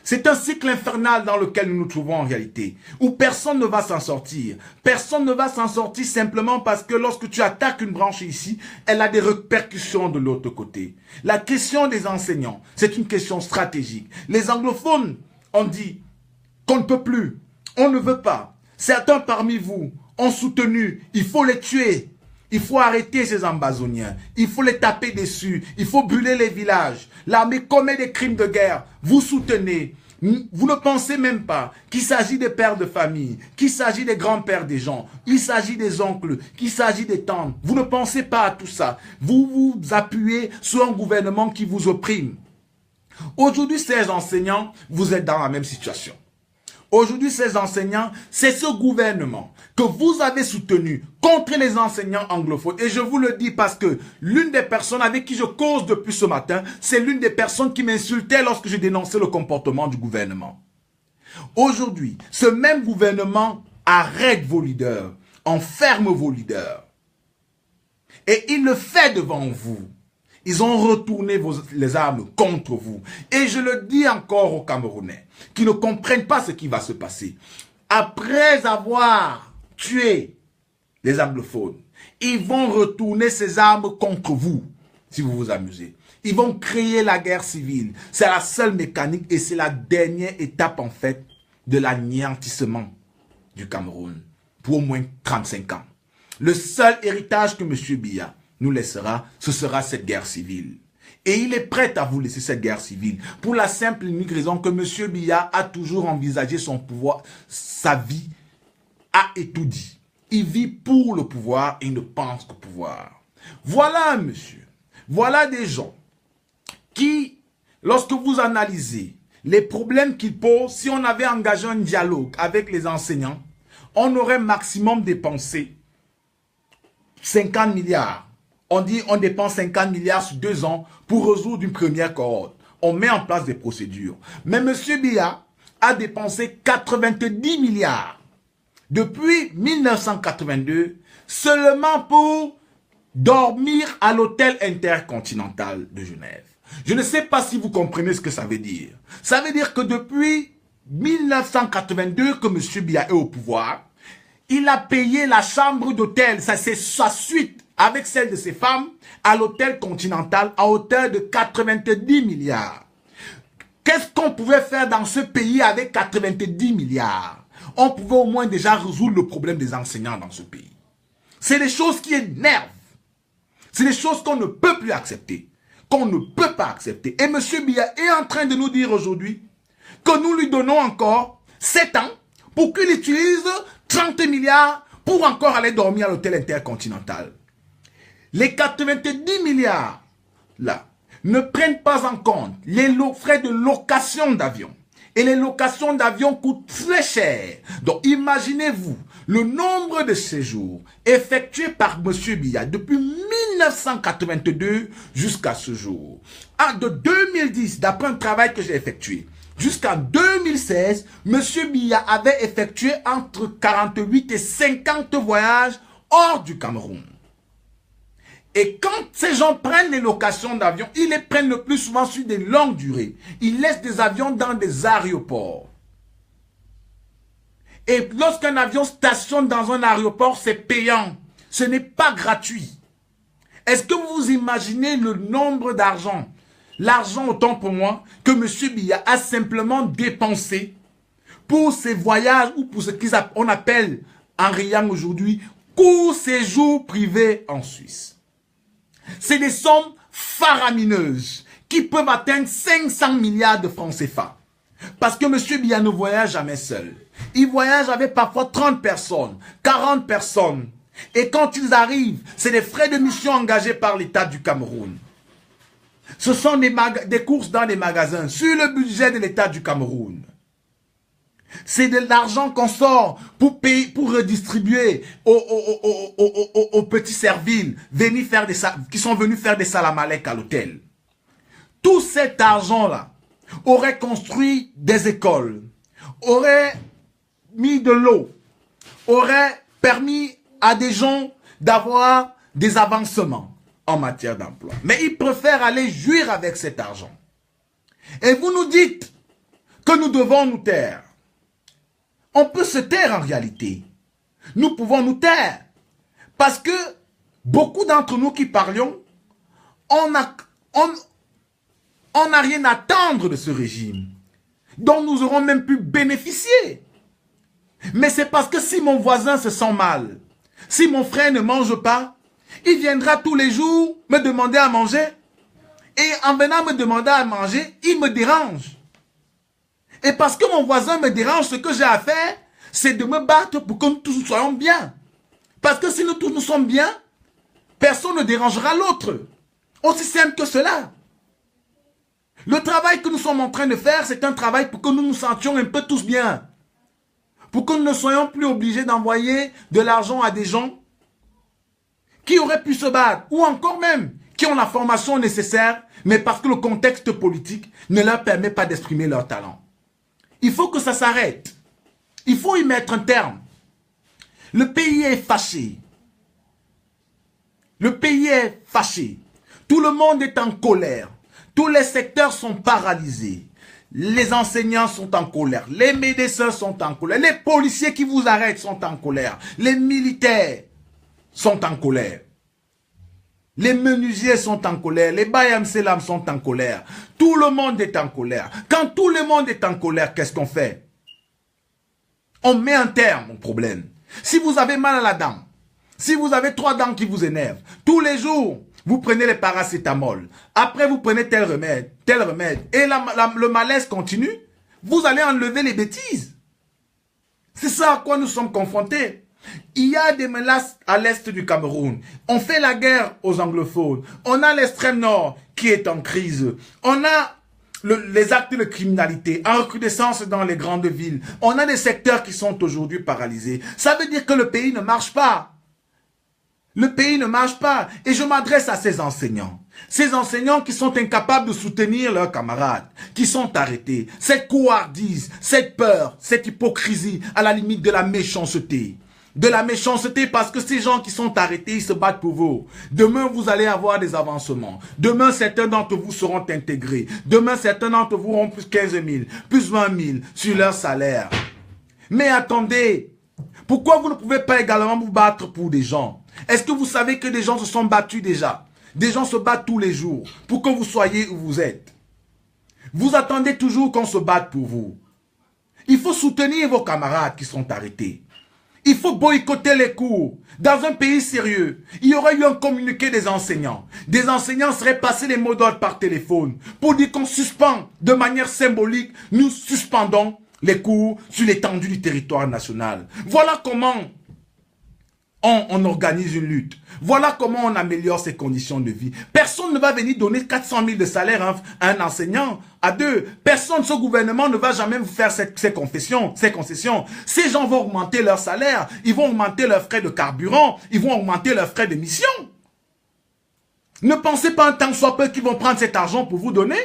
C'est un cycle infernal dans lequel nous nous trouvons en réalité, où personne ne va s'en sortir. Personne ne va s'en sortir simplement parce que lorsque tu attaques une branche ici, elle a des répercussions de l'autre côté. La question des enseignants, c'est une question stratégique. Les anglophones ont dit qu'on ne peut plus, on ne veut pas. Certains parmi vous ont soutenu, il faut les tuer. Il faut arrêter ces ambazoniens. Il faut les taper dessus. Il faut brûler les villages. L'armée commet des crimes de guerre. Vous soutenez. Vous ne pensez même pas qu'il s'agit des pères de famille, qu'il s'agit des grands-pères des gens, qu'il s'agit des oncles, qu'il s'agit des tantes. Vous ne pensez pas à tout ça. Vous vous appuyez sur un gouvernement qui vous opprime. Aujourd'hui, ces enseignants, vous êtes dans la même situation. Aujourd'hui, ces enseignants, c'est ce gouvernement que vous avez soutenu contre les enseignants anglophones. Et je vous le dis parce que l'une des personnes avec qui je cause depuis ce matin, c'est l'une des personnes qui m'insultait lorsque je dénonçais le comportement du gouvernement. Aujourd'hui, ce même gouvernement arrête vos leaders, enferme vos leaders. Et il le fait devant vous. Ils ont retourné les armes contre vous. Et je le dis encore aux Camerounais qui ne comprennent pas ce qui va se passer. Après avoir tué les anglophones, ils vont retourner ces armes contre vous, si vous vous amusez. Ils vont créer la guerre civile. C'est la seule mécanique et c'est la dernière étape en fait de l'anéantissement du Cameroun pour au moins 35 ans. Le seul héritage que M. Biya nous laissera, ce sera cette guerre civile. Et il est prêt à vous laisser cette guerre civile pour la simple et unique raison que M. Biya a toujours envisagé son pouvoir, sa vie a étourdi. Il vit pour le pouvoir et il ne pense qu'au pouvoir. Voilà, monsieur, voilà des gens qui, lorsque vous analysez les problèmes qu'ils posent, si on avait engagé un dialogue avec les enseignants, on aurait maximum dépensé 50 milliards. On dit on dépense 50 milliards sur 2 ans pour résoudre une première cohorte. On met en place des procédures. Mais M. Biya a dépensé 90 milliards depuis 1982 seulement pour dormir à l'hôtel intercontinental de Genève. Je ne sais pas si vous comprenez ce que ça veut dire. Ça veut dire que depuis 1982 que M. Biya est au pouvoir, il a payé la chambre d'hôtel, ça c'est sa suite avec celle de ses femmes, à l'hôtel Continental à hauteur de 90 milliards. Qu'est-ce qu'on pouvait faire dans ce pays avec 90 milliards? On pouvait au moins déjà résoudre le problème des enseignants dans ce pays. C'est des choses qui énervent. C'est des choses qu'on ne peut plus accepter. Qu'on ne peut pas accepter. Et M. Biya est en train de nous dire aujourd'hui que nous lui donnons encore 7 ans pour qu'il utilise 30 milliards pour encore aller dormir à l'hôtel intercontinental. Les 90 milliards, là, ne prennent pas en compte les frais de location d'avion. Et les locations d'avion coûtent très cher. Donc imaginez-vous le nombre de séjours effectués par M. Biya depuis 1982 jusqu'à ce jour. De 2010, d'après un travail que j'ai effectué, jusqu'en 2016, M. Biya avait effectué entre 48 et 50 voyages hors du Cameroun. Et quand ces gens prennent les locations d'avions, ils les prennent le plus souvent sur des longues durées. Ils laissent des avions dans des aéroports. Et lorsqu'un avion stationne dans un aéroport, c'est payant. Ce n'est pas gratuit. Est-ce que vous imaginez le nombre d'argent, l'argent autant pour moi, que M. Biya a simplement dépensé pour ces voyages ou pour ce qu'on appelle en riant aujourd'hui, court séjour privé en Suisse? C'est des sommes faramineuses qui peuvent atteindre 500 milliards de francs CFA. Parce que M. Biya ne voyage jamais seul. Il voyage avec parfois 30 personnes, 40 personnes. Et quand ils arrivent, c'est des frais de mission engagés par l'État du Cameroun. Ce sont des courses dans les magasins sur le budget de l'État du Cameroun. C'est de l'argent qu'on sort pour payer, pour redistribuer aux petits serviles qui sont venus faire des salamalek à l'hôtel. Tout cet argent-là aurait construit des écoles, aurait mis de l'eau, aurait permis à des gens d'avoir des avancements en matière d'emploi. Mais ils préfèrent aller jouir avec cet argent. Et vous nous dites que nous devons nous taire. On peut se taire en réalité. Nous pouvons nous taire. Parce que beaucoup d'entre nous qui parlions, on n'a rien à attendre de ce régime, dont nous aurons même pu bénéficier. Mais c'est parce que si mon voisin se sent mal, si mon frère ne mange pas, il viendra tous les jours me demander à manger. Et en venant me demander à manger, il me dérange. Et parce que mon voisin me dérange, ce que j'ai à faire, c'est de me battre pour que nous tous soyons bien. Parce que si nous tous nous sommes bien, personne ne dérangera l'autre. Aussi simple que cela. Le travail que nous sommes en train de faire, c'est un travail pour que nous nous sentions un peu tous bien. Pour que nous ne soyons plus obligés d'envoyer de l'argent à des gens qui auraient pu se battre, ou encore même qui ont la formation nécessaire, mais parce que le contexte politique ne leur permet pas d'exprimer leur talent. Il faut que ça s'arrête. Il faut y mettre un terme. Le pays est fâché. Le pays est fâché. Tout le monde est en colère. Tous les secteurs sont paralysés. Les enseignants sont en colère. Les médecins sont en colère. Les policiers qui vous arrêtent sont en colère. Les militaires sont en colère. Les menuisiers sont en colère. Les Bayam Selam sont en colère. Tout le monde est en colère. Quand tout le monde est en colère, qu'est-ce qu'on fait? On met un terme au problème. Si vous avez mal à la dent, si vous avez 3 dents qui vous énervent, tous les jours, vous prenez les paracétamol. Après, vous prenez tel remède. Et le malaise continue. Vous allez enlever les bêtises. C'est ça à quoi nous sommes confrontés. Il y a des menaces à l'est du Cameroun. On fait la guerre aux anglophones. On a l'extrême nord qui est en crise. On a les actes de criminalité en recrudescence dans les grandes villes. On a des secteurs qui sont aujourd'hui paralysés. Ça veut dire que le pays ne marche pas. Le pays ne marche pas. Et je m'adresse à ces enseignants. Ces enseignants qui sont incapables de soutenir leurs camarades, qui sont arrêtés. Cette couardise, cette peur, cette hypocrisie, à la limite de la méchanceté. de la méchanceté parce que ces gens qui sont arrêtés, ils se battent pour vous. Demain, vous allez avoir des avancements. Demain, certains d'entre vous seront intégrés. Demain, certains d'entre vous auront plus 15 000, plus 20 000 sur leur salaire. Mais attendez, pourquoi vous ne pouvez pas également vous battre pour des gens? Est-ce que vous savez que des gens se sont battus déjà? Des gens se battent tous les jours pour que vous soyez où vous êtes. Vous attendez toujours qu'on se batte pour vous. Il faut soutenir vos camarades qui sont arrêtés. Il faut boycotter les cours. Dans un pays sérieux, il y aurait eu un communiqué des enseignants. Des enseignants seraient passés les mots d'ordre par téléphone pour dire qu'on suspend de manière symbolique, nous suspendons les cours sur l'étendue du territoire national. Voilà comment on organise une lutte. Voilà comment on améliore ses conditions de vie. Personne ne va venir donner 400 000 de salaire à un enseignant, à deux. Personne, ce gouvernement ne va jamais vous faire ces concessions. Ces gens vont augmenter leur salaire, ils vont augmenter leurs frais de carburant, ils vont augmenter leurs frais de mission. Ne pensez pas un tant soit peu qu'ils vont prendre cet argent pour vous donner.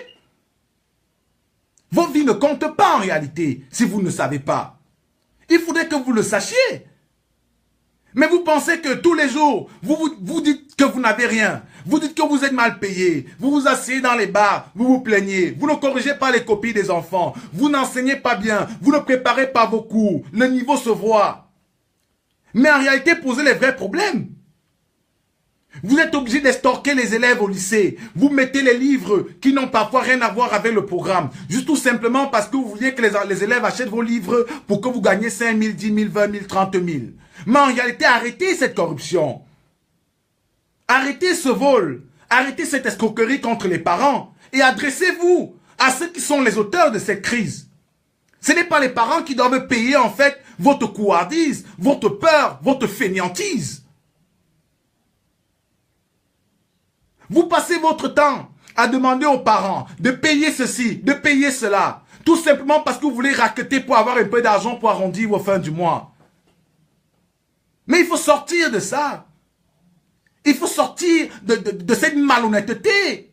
Vos vies ne comptent pas en réalité, si vous ne savez pas. Il faudrait que vous le sachiez. Mais vous pensez que tous les jours, vous dites que vous n'avez rien. Vous dites que vous êtes mal payé. Vous vous asseyez dans les bars, vous vous plaignez. Vous ne corrigez pas les copies des enfants. Vous n'enseignez pas bien. Vous ne préparez pas vos cours. Le niveau se voit. Mais en réalité, posez les vrais problèmes. Vous êtes obligé d'estorquer les élèves au lycée. Vous mettez les livres qui n'ont parfois rien à voir avec le programme. Juste tout simplement parce que vous vouliez que les élèves achètent vos livres pour que vous gagnez 5 000, 10 000, 20 000, 30 000. Mais en réalité, arrêtez cette corruption. Arrêtez ce vol. Arrêtez cette escroquerie contre les parents. Et adressez-vous à ceux qui sont les auteurs de cette crise. Ce n'est pas les parents qui doivent payer en fait votre couardise, votre peur, votre fainéantise. Vous passez votre temps à demander aux parents de payer ceci, de payer cela. Tout simplement parce que vous voulez raqueter pour avoir un peu d'argent pour arrondir vos fins du mois. Mais il faut sortir de ça. Il faut sortir de cette malhonnêteté.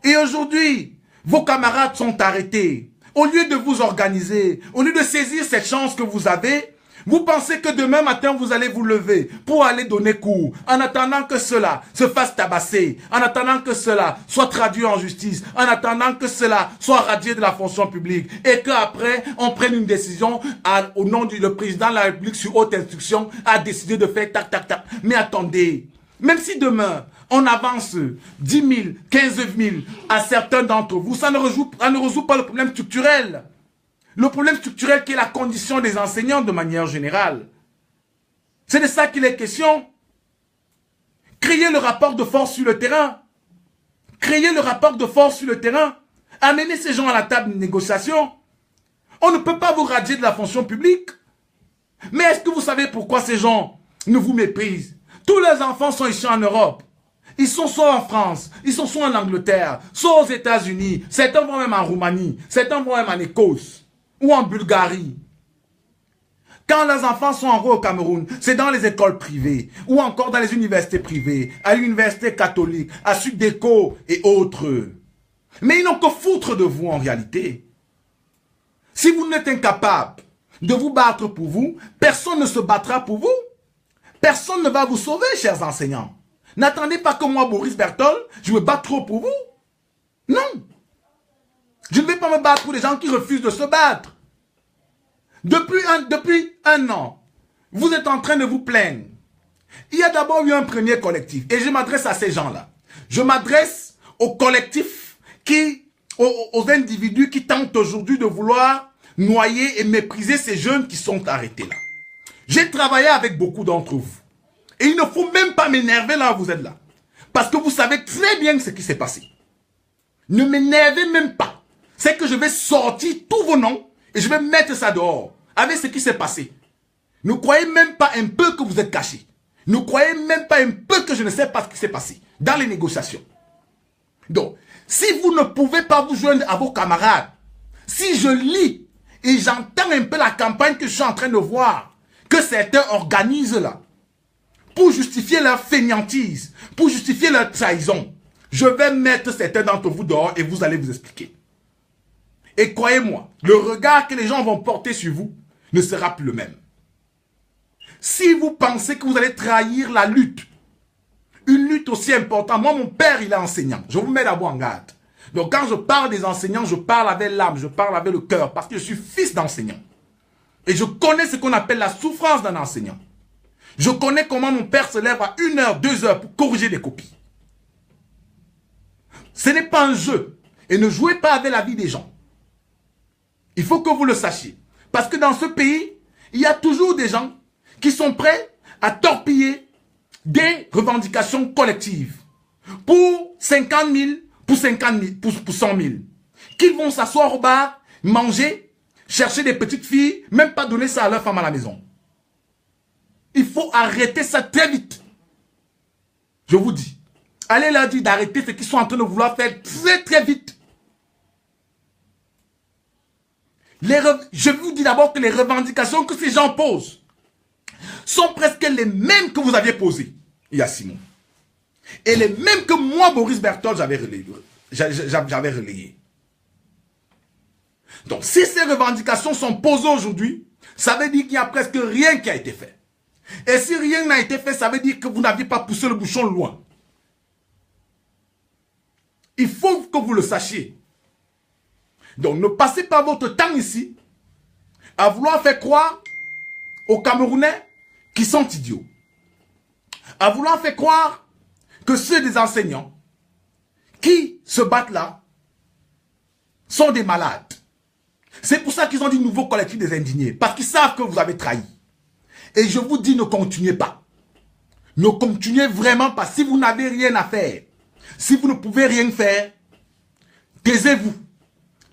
Et aujourd'hui, vos camarades sont arrêtés. Au lieu de vous organiser, au lieu de saisir cette chance que vous avez, vous pensez que demain matin, vous allez vous lever pour aller donner cours, en attendant que cela se fasse tabasser, en attendant que cela soit traduit en justice, en attendant que cela soit radié de la fonction publique, et qu'après, on prenne une décision au nom du président de la République sur haute instruction a décidé de faire tac, tac, tac. Mais attendez, même si demain, on avance 10 000, 15 000 à certains d'entre vous, ça ne résout pas le problème structurel. Le problème structurel qui est la condition des enseignants de manière générale. C'est de ça qu'il est question. Créer le rapport de force sur le terrain. Créer le rapport de force sur le terrain. Amener ces gens à la table de négociation. On ne peut pas vous radier de la fonction publique. Mais est-ce que vous savez pourquoi ces gens ne vous méprisent? Tous les enfants sont ici en Europe. Ils sont soit en France, ils sont soit en Angleterre, soit aux États-Unis. Certains vont même en Roumanie, certains vont même en Écosse. Ou en Bulgarie. Quand les enfants sont envoyés au Cameroun, c'est dans les écoles privées, ou encore dans les universités privées, à l'université catholique, à Sudéco et autres. Mais ils n'ont que foutre de vous en réalité. Si vous n'êtes incapable de vous battre pour vous, personne ne se battra pour vous. Personne ne va vous sauver, chers enseignants. N'attendez pas que moi, Boris Berthold, je me batte trop pour vous. Non. Je ne vais pas me battre pour les gens qui refusent de se battre. Depuis un an, vous êtes en train de vous plaindre. Il y a d'abord eu un premier collectif. Et je m'adresse à ces gens-là. Je m'adresse aux collectifs aux individus qui tentent aujourd'hui de vouloir noyer et mépriser ces jeunes qui sont arrêtés là. J'ai travaillé avec beaucoup d'entre vous. Et il ne faut même pas m'énerver là où vous êtes là. Parce que vous savez très bien ce qui s'est passé. Ne m'énervez même pas. C'est que je vais sortir tous vos noms et je vais mettre ça dehors avec ce qui s'est passé. Ne croyez même pas un peu que vous êtes cachés. Ne croyez même pas un peu que je ne sais pas ce qui s'est passé dans les négociations. Donc, si vous ne pouvez pas vous joindre à vos camarades, si je lis et j'entends un peu la campagne que je suis en train de voir, que certains organisent là, pour justifier leur fainéantise, pour justifier leur trahison, je vais mettre certains d'entre vous dehors et vous allez vous expliquer. Et croyez-moi, le regard que les gens vont porter sur vous ne sera plus le même. Si vous pensez que vous allez trahir la lutte, une lutte aussi importante, moi mon père il est enseignant, je vous mets d'abord en garde. Donc quand je parle des enseignants, je parle avec l'âme, je parle avec le cœur, parce que je suis fils d'enseignant. Et je connais ce qu'on appelle la souffrance d'un enseignant. Je connais comment mon père se lève à 1 heure, 2 heures pour corriger des copies. Ce n'est pas un jeu. Et ne jouez pas avec la vie des gens. Il faut que vous le sachiez. Parce que dans ce pays, il y a toujours des gens qui sont prêts à torpiller des revendications collectives. Pour 50 000, pour 50 000, pour 100 000. Qu'ils vont s'asseoir au bar, manger, chercher des petites filles, même pas donner ça à leur femme à la maison. Il faut arrêter ça très vite. Je vous dis. Allez leur dire d'arrêter ce qu'ils sont en train de vouloir faire très très vite. Je vous dis d'abord que les revendications que ces gens posent sont presque les mêmes que vous aviez posées il y a 6 mois. Et les mêmes que moi, Boris Berthold, j'avais relayées. Donc, si ces revendications sont posées aujourd'hui, ça veut dire qu'il n'y a presque rien qui a été fait. Et si rien n'a été fait, ça veut dire que vous n'aviez pas poussé le bouchon loin. Il faut que vous le sachiez. Donc, ne passez pas votre temps ici à vouloir faire croire aux Camerounais qui sont idiots. À vouloir faire croire que ceux des enseignants qui se battent là sont des malades. C'est pour ça qu'ils ont dit nouveau collectif des indignés. Parce qu'ils savent que vous avez trahi. Et je vous dis, ne continuez pas. Ne continuez vraiment pas. Si vous n'avez rien à faire, si vous ne pouvez rien faire, taisez-vous.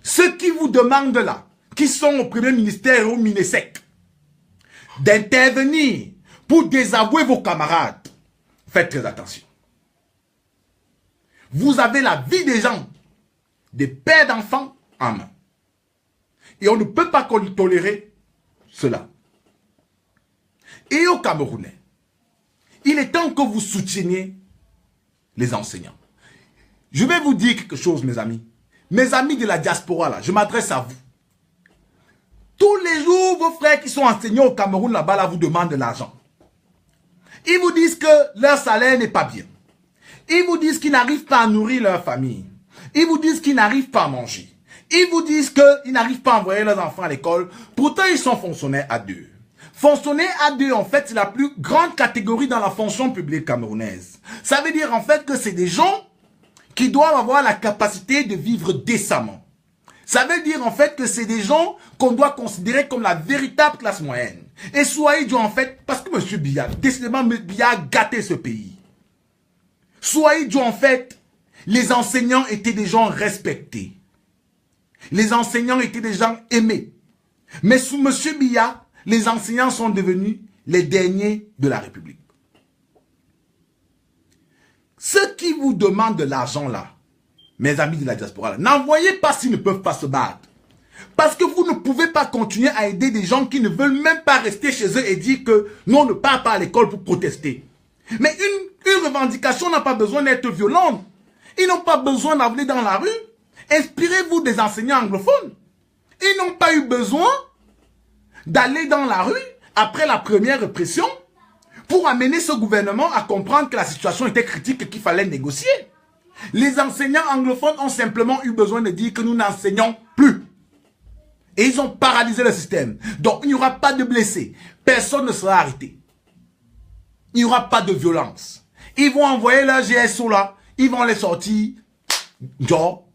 Ceux qui vous demandent là, qui sont au premier ministère et au MINESEC, d'intervenir pour désavouer vos camarades, faites très attention. Vous avez la vie des gens, des pères d'enfants en main. Et on ne peut pas tolérer cela. Et aux Camerounais, il est temps que vous souteniez les enseignants. Je vais vous dire quelque chose, mes amis. Mes amis de la diaspora, là, je m'adresse à vous. Tous les jours, vos frères qui sont enseignants au Cameroun, là-bas, là, vous demandent de l'argent. Ils vous disent que leur salaire n'est pas bien. Ils vous disent qu'ils n'arrivent pas à nourrir leur famille. Ils vous disent qu'ils n'arrivent pas à manger. Ils vous disent qu'ils n'arrivent pas à envoyer leurs enfants à l'école. Pourtant, ils sont fonctionnaires à 2. Fonctionnaire à 2, en fait, c'est la plus grande catégorie dans la fonction publique camerounaise. Ça veut dire, en fait, que c'est des gens qui doivent avoir la capacité de vivre décemment. Ça veut dire, en fait, que c'est des gens qu'on doit considérer comme la véritable classe moyenne. Et Souaïdjo, en fait, parce que M. Biya, décidément, M. Biya a gâté ce pays. Souaïdjo, en fait, les enseignants étaient des gens respectés. Les enseignants étaient des gens aimés. Mais sous M. Biya, les enseignants sont devenus les derniers de la République. Ceux qui vous demandent de l'argent là, mes amis de la diaspora, n'envoyez pas s'ils ne peuvent pas se battre. Parce que vous ne pouvez pas continuer à aider des gens qui ne veulent même pas rester chez eux et dire que nous on ne part pas à l'école pour protester. Mais une revendication n'a pas besoin d'être violente. Ils n'ont pas besoin d'aller dans la rue. Inspirez-vous des enseignants anglophones. Ils n'ont pas eu besoin d'aller dans la rue après la première répression pour amener ce gouvernement à comprendre que la situation était critique et qu'il fallait négocier. Les enseignants anglophones ont simplement eu besoin de dire que nous n'enseignons plus. Et ils ont paralysé le système. Donc il n'y aura pas de blessés. Personne ne sera arrêté. Il n'y aura pas de violence. Ils vont envoyer leur GSO là. Ils vont les sortir. Genre.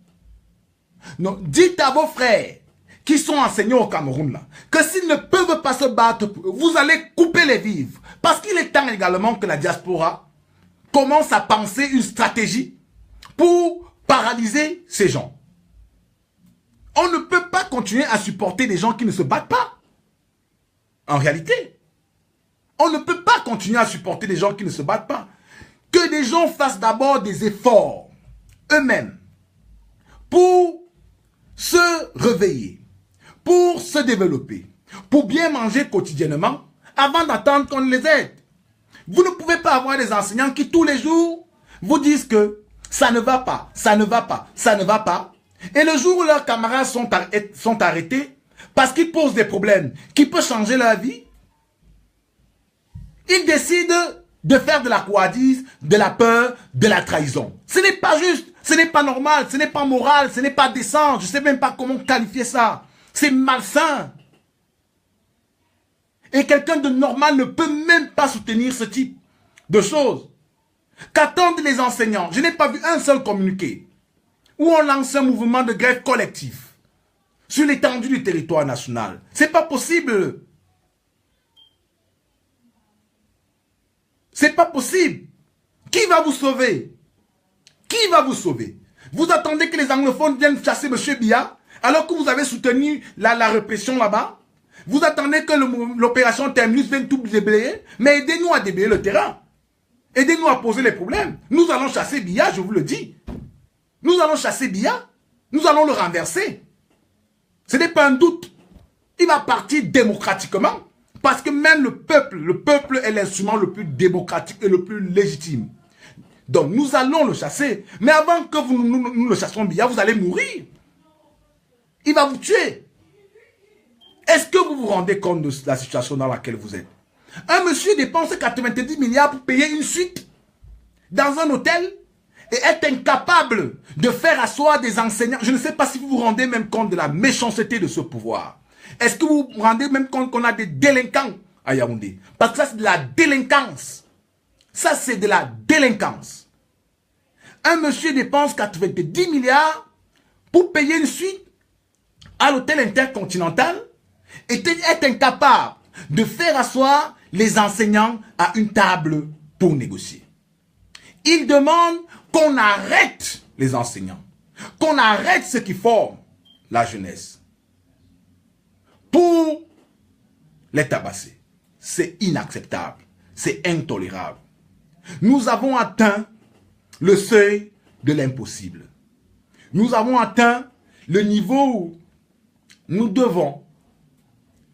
Non, dites à vos frères qui sont enseignants au Cameroun là, que s'ils ne peuvent pas se battre, vous allez couper les vivres. Parce qu'il est temps également que la diaspora commence à penser une stratégie pour paralyser ces gens. On ne peut pas continuer à supporter des gens qui ne se battent pas. En réalité, on ne peut pas continuer à supporter des gens qui ne se battent pas. Que des gens fassent d'abord des efforts eux-mêmes pour se réveiller, pour se développer, pour bien manger quotidiennement, avant d'attendre qu'on les aide. Vous ne pouvez pas avoir des enseignants qui tous les jours vous disent que ça ne va pas, ça ne va pas, ça ne va pas. Et le jour où leurs camarades sont arrêtés parce qu'ils posent des problèmes qui peuvent changer leur vie, Ils décident de faire de la couardise, de la peur, de la trahison. Ce n'est pas juste, ce n'est pas normal, ce n'est pas moral, ce n'est pas décent. Je ne sais même pas comment qualifier ça. C'est malsain. Et quelqu'un de normal ne peut même pas soutenir ce type de choses. Qu'attendent les enseignants? Je n'ai pas vu un seul communiqué où on lance un mouvement de grève collectif sur l'étendue du territoire national. C'est pas possible. C'est pas possible. Qui va vous sauver? Qui va vous sauver? Vous attendez que les anglophones viennent chasser M. Biya alors que vous avez soutenu la répression là-bas? Vous attendez que l'opération Terminus vienne tout déblayer? Mais aidez-nous à déblayer le terrain. Aidez-nous à poser les problèmes. Nous allons chasser Biya, je vous le dis. Nous allons chasser Biya. Nous allons le renverser. Ce n'est pas un doute. Il va partir démocratiquement. Parce que même le peuple est l'instrument le plus démocratique et le plus légitime. Donc nous allons le chasser. Mais avant que nous le chassons Biya, vous allez mourir. Il va vous tuer. Est-ce que vous vous rendez compte de la situation dans laquelle vous êtes? Un monsieur dépense 90 milliards pour payer une suite dans un hôtel et est incapable de faire asseoir des enseignants. Je ne sais pas si vous vous rendez même compte de la méchanceté de ce pouvoir. Est-ce que vous vous rendez même compte qu'on a des délinquants à Yaoundé? Parce que ça, c'est de la délinquance. Ça, c'est de la délinquance. Un monsieur dépense 90 milliards pour payer une suite à l'hôtel intercontinental et est incapable de faire asseoir les enseignants à une table pour négocier. Il demande qu'on arrête les enseignants, qu'on arrête ceux qui forment la jeunesse pour les tabasser. C'est inacceptable, c'est intolérable. Nous avons atteint le seuil de l'impossible. Nous avons atteint le niveau où nous devons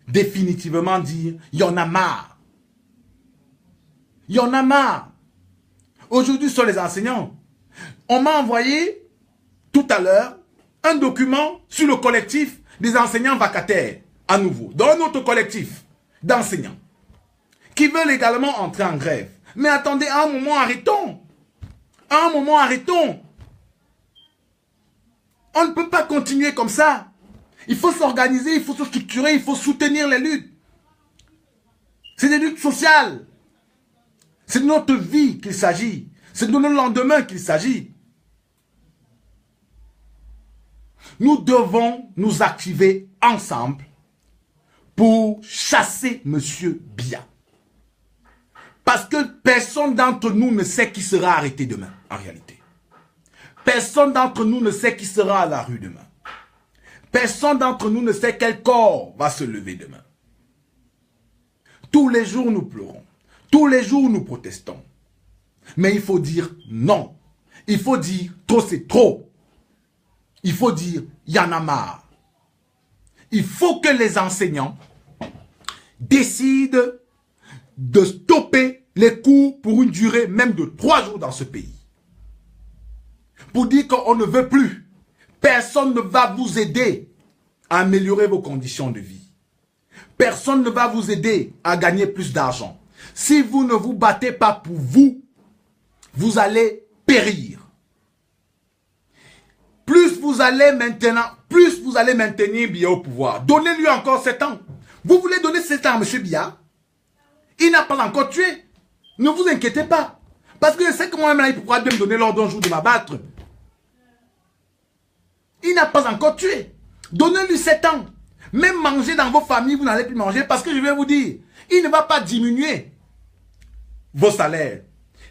définitivement dire, il y en a marre. Il y en a marre. Aujourd'hui, sur les enseignants, on m'a envoyé tout à l'heure un document sur le collectif des enseignants vacataires, à nouveau, dans un autre collectif d'enseignants, qui veulent également entrer en grève. Mais attendez, à un moment, arrêtons. À un moment, arrêtons. On ne peut pas continuer comme ça. Il faut s'organiser, il faut se structurer, il faut soutenir les luttes. C'est des luttes sociales. C'est de notre vie qu'il s'agit. C'est de notre lendemain qu'il s'agit. Nous devons nous activer ensemble pour chasser M. Biya. Parce que personne d'entre nous ne sait qui sera arrêté demain, en réalité. Personne d'entre nous ne sait qui sera à la rue demain. Personne d'entre nous ne sait quel corps va se lever demain. Tous les jours nous pleurons. Tous les jours nous protestons. Mais il faut dire non. Il faut dire trop c'est trop. Il faut dire il y en a marre. Il faut que les enseignants décident de stopper les cours pour une durée même de 3 jours dans ce pays. Pour dire qu'on ne veut plus. Personne ne va vous aider à améliorer vos conditions de vie. Personne ne va vous aider à gagner plus d'argent. Si vous ne vous battez pas pour vous, vous allez périr. Plus vous allez maintenir Biya au pouvoir. Donnez-lui encore 7 ans. Vous voulez donner 7 ans à M. Biya? Il n'a pas encore tué. Ne vous inquiétez pas. Parce que je sais que moi-même, il pourra me donner l'ordre un jour de m'abattre. Il n'a pas encore tué. Donnez-lui 7 ans. Même manger dans vos familles, vous n'allez plus manger. Parce que je vais vous dire, il ne va pas diminuer vos salaires.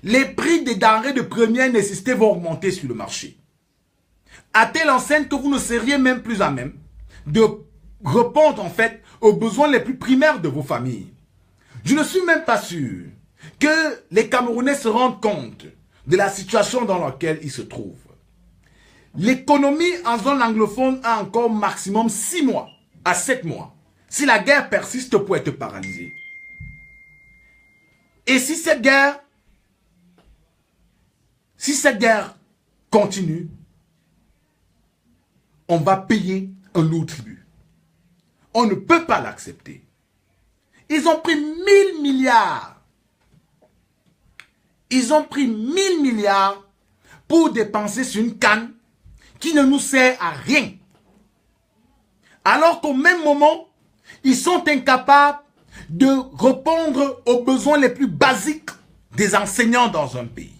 Les prix des denrées de première nécessité vont augmenter sur le marché. À telle enseigne que vous ne seriez même plus à même de répondre en fait aux besoins les plus primaires de vos familles. Je ne suis même pas sûr que les Camerounais se rendent compte de la situation dans laquelle ils se trouvent. L'économie en zone anglophone a encore maximum 6 mois à 7 mois. Si la guerre persiste pour être paralysée. Et si cette guerre continue, on va payer un lourd tribut. On ne peut pas l'accepter. Ils ont pris 1000 milliards Ils ont pris 1000 milliards pour dépenser sur une canne qui ne nous sert à rien. Alors qu'au même moment, ils sont incapables de répondre aux besoins les plus basiques des enseignants dans un pays.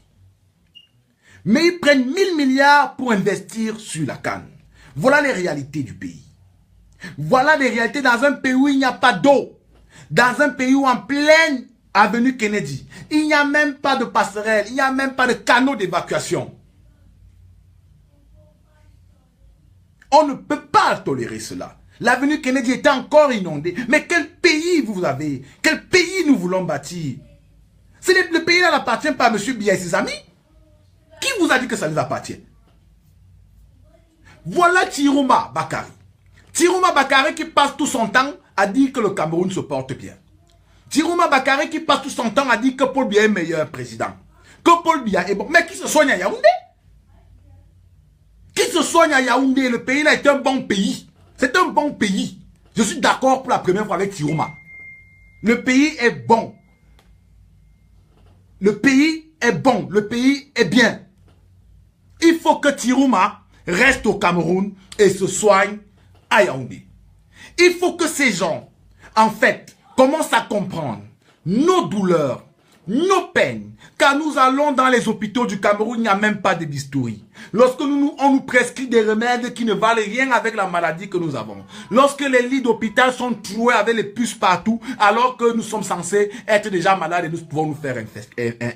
Mais ils prennent 1000 milliards pour investir sur la canne. Voilà les réalités du pays. Voilà les réalités dans un pays où il n'y a pas d'eau. Dans un pays où en pleine avenue Kennedy, il n'y a même pas de passerelle, il n'y a même pas de canaux d'évacuation. On ne peut pas tolérer cela. L'avenue Kennedy était encore inondée. Mais quel pays vous avez? Quel pays nous voulons bâtir? Le pays-là n'appartient pas à M. Biya et ses amis. Qui vous a dit que ça les appartient? Voilà Tiruma Bakari. Tiruma Bakari qui passe tout son temps à dire que le Cameroun se porte bien. Tiruma Bakari qui passe tout son temps à dire que Paul Biya est meilleur président. Que Paul Biya est bon. Mais qui se soigne à Yaoundé? Qui se soigne à Yaoundé? Le pays-là est un bon pays. C'est un bon pays. Je suis d'accord pour la première fois avec Tiruma. Le pays est bon. Le pays est bon. Le pays est bien. Il faut que Tiruma reste au Cameroun et se soigne à Yaoundé. Il faut que ces gens, en fait, commencent à comprendre nos douleurs, nos peines. Car nous allons dans les hôpitaux du Cameroun, il n'y a même pas de bistouri. Lorsque on nous prescrit des remèdes qui ne valent rien avec la maladie que nous avons. Lorsque les lits d'hôpital sont troués avec les puces partout, alors que nous sommes censés être déjà malades et nous pouvons nous faire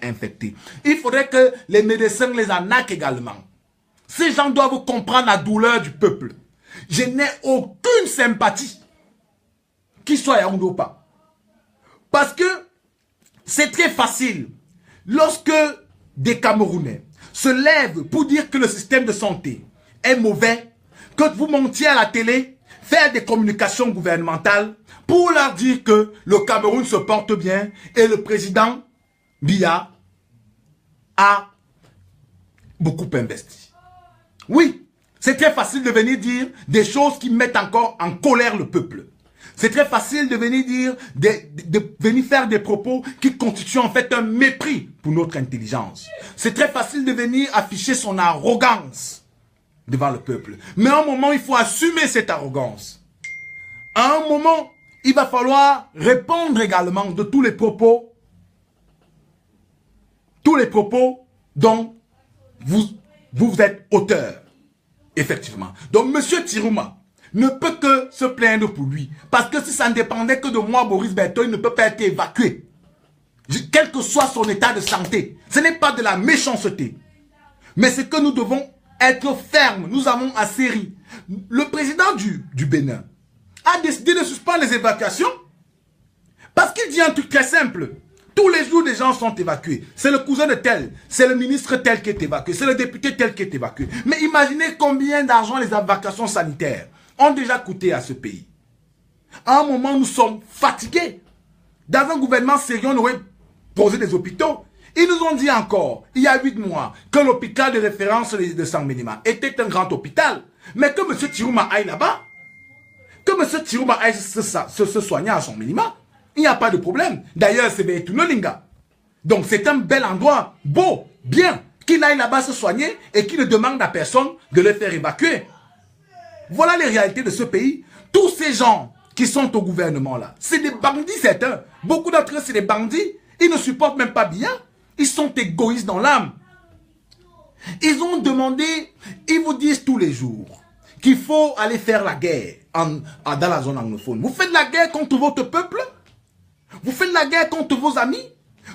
infecter. Il faudrait que les médecins les arnaquent également. Ces gens doivent comprendre la douleur du peuple. Je n'ai aucune sympathie, qu'il soit Yaoundé ou pas. Parce que c'est très facile. Lorsque des Camerounais se lèvent pour dire que le système de santé est mauvais, que vous montiez à la télé, faire des communications gouvernementales pour leur dire que le Cameroun se porte bien et le président Biya a beaucoup investi. Oui, c'est très facile de venir dire des choses qui mettent encore en colère le peuple. C'est très facile de venir dire, de venir faire des propos qui constituent en fait un mépris pour notre intelligence. C'est très facile de venir afficher son arrogance devant le peuple. Mais à un moment, il faut assumer cette arrogance. À un moment, il va falloir répondre également de tous les propos dont vous êtes auteur. Effectivement. Donc, M. Tiruma ne peut que se plaindre pour lui. Parce que si ça ne dépendait que de moi, Boris Berthaud, il ne peut pas être évacué. Quel que soit son état de santé. Ce n'est pas de la méchanceté. Mais c'est que nous devons être fermes. Nous avons assez ri. Le président du Bénin a décidé de suspendre les évacuations. Parce qu'il dit un truc très simple. Tous les jours, des gens sont évacués. C'est le cousin de tel, c'est le ministre tel qui est évacué, c'est le député tel qui est évacué. Mais imaginez combien d'argent les évacuations sanitaires ont déjà coûté à ce pays. À un moment, nous sommes fatigués. Dans un gouvernement sérieux, on aurait posé des hôpitaux. Ils nous ont dit encore, il y a 8 mois, que l'hôpital de référence de Saint-Ménima était un grand hôpital. Mais que M. Tiruma aille là-bas, que M. Tiruma aille se soigner à Saint-Ménima, il n'y a pas de problème. D'ailleurs, c'est Betunolinga. Donc, c'est un bel endroit, beau, bien, qu'il aille là-bas se soigner et qu'il ne demande à personne de le faire évacuer. Voilà les réalités de ce pays. Tous ces gens qui sont au gouvernement là, c'est des bandits certains. Beaucoup d'entre eux, c'est des bandits. Ils ne supportent même pas bien. Ils sont égoïstes dans l'âme. Ils ont demandé, ils vous disent tous les jours qu'il faut aller faire la guerre dans la zone anglophone. Vous faites la guerre contre votre peuple? Vous faites la guerre contre vos amis?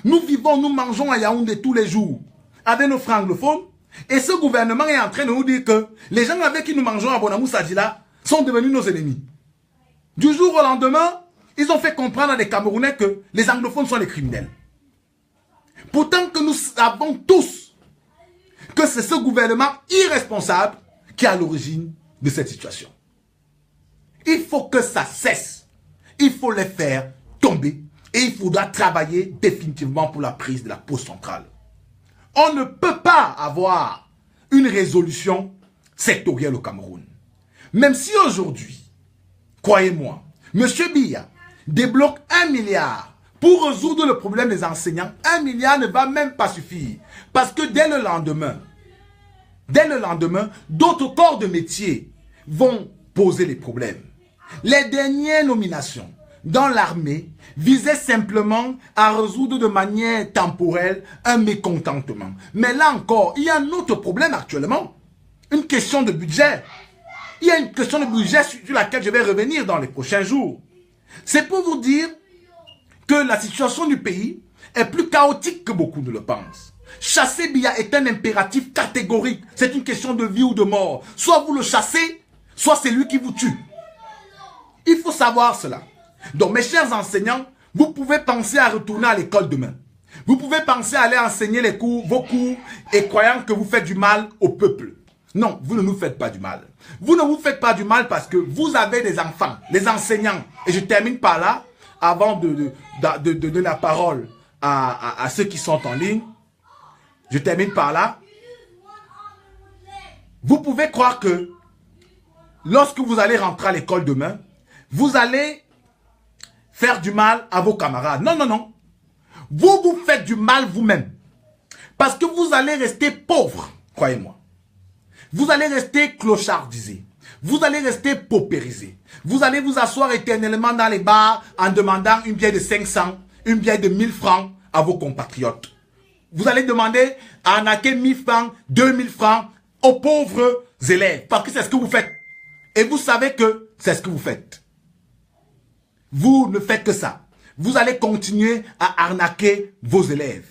Nous vivons, nous mangeons à Yaoundé tous les jours avec nos frères anglophones. Et ce gouvernement est en train de nous dire que les gens avec qui nous mangeons à Bonamou Sadila sont devenus nos ennemis. Du jour au lendemain, ils ont fait comprendre à des Camerounais que les anglophones sont les criminels. Pourtant que nous savons tous que c'est ce gouvernement irresponsable qui est à l'origine de cette situation. Il faut que ça cesse. Il faut les faire tomber. Et il faudra travailler définitivement pour la prise de la pause centrale. On ne peut pas avoir une résolution sectorielle au Cameroun. Même si aujourd'hui, croyez-moi, M. Biya débloque 1 milliard Pour résoudre le problème des enseignants, 1 milliard ne va même pas suffire. Parce que dès le lendemain, d'autres corps de métier vont poser les problèmes. Les dernières nominations dans l'armée visaient simplement à résoudre de manière temporelle un mécontentement. Mais là encore, il y a un autre problème actuellement. Une question de budget. Il y a une question de budget sur laquelle je vais revenir dans les prochains jours. C'est pour vous dire que la situation du pays est plus chaotique que beaucoup ne le pensent. Chasser Biya est un impératif catégorique. C'est une question de vie ou de mort. Soit vous le chassez, soit c'est lui qui vous tue. Il faut savoir cela. Donc mes chers enseignants, vous pouvez penser à retourner à l'école demain. Vous pouvez penser à aller enseigner vos cours et croyant que vous faites du mal au peuple. Non, vous ne nous faites pas du mal. Vous ne vous faites pas du mal parce que vous avez des enfants, les enseignants. Et je termine par là, avant de donner la parole à ceux qui sont en ligne. Je termine par là. Vous pouvez croire que lorsque vous allez rentrer à l'école demain, vous allez faire du mal à vos camarades. Non, non, non. Vous vous faites du mal vous-même. Parce que vous allez rester pauvre, croyez-moi. Vous allez rester clochardisé. Vous allez rester paupérisé. Vous allez vous asseoir éternellement dans les bars en demandant une bière de 500, une bière de 1000 francs à vos compatriotes. Vous allez demander à arnaquer 1000 francs, 2000 francs aux pauvres élèves. Parce que c'est ce que vous faites. Et vous savez que c'est ce que vous faites. Vous ne faites que ça. Vous allez continuer à arnaquer vos élèves.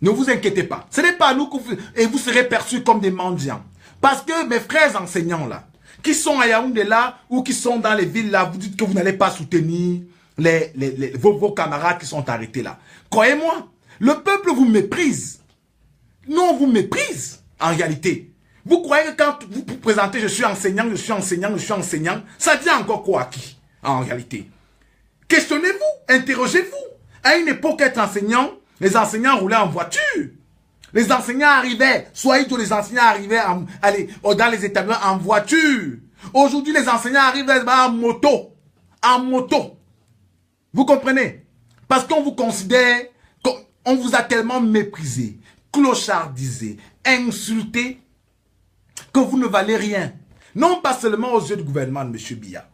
Ne vous inquiétez pas. Ce n'est pas nous que vous... Et vous serez perçus comme des mendiants. Parce que mes frères enseignants là, qui sont à Yaoundé là, ou qui sont dans les villes là, vous dites que vous n'allez pas soutenir vos camarades qui sont arrêtés là. Croyez-moi, le peuple vous méprise. Nous, on vous méprise, en réalité. Vous croyez que quand vous vous présentez, je suis enseignant, je suis enseignant, je suis enseignant, ça dit encore quoi à qui, en réalité? Questionnez-vous, interrogez-vous. À une époque, être enseignant, les enseignants roulaient en voiture. Les enseignants arrivaient, soyez tous les enseignants arrivaient dans les établissements en voiture. Aujourd'hui, les enseignants arrivent en moto. En moto. Vous comprenez? Parce qu'on vous considère, on vous a tellement méprisé, clochardisé, insulté, que vous ne valez rien. Non pas seulement aux yeux du gouvernement de M. Biya.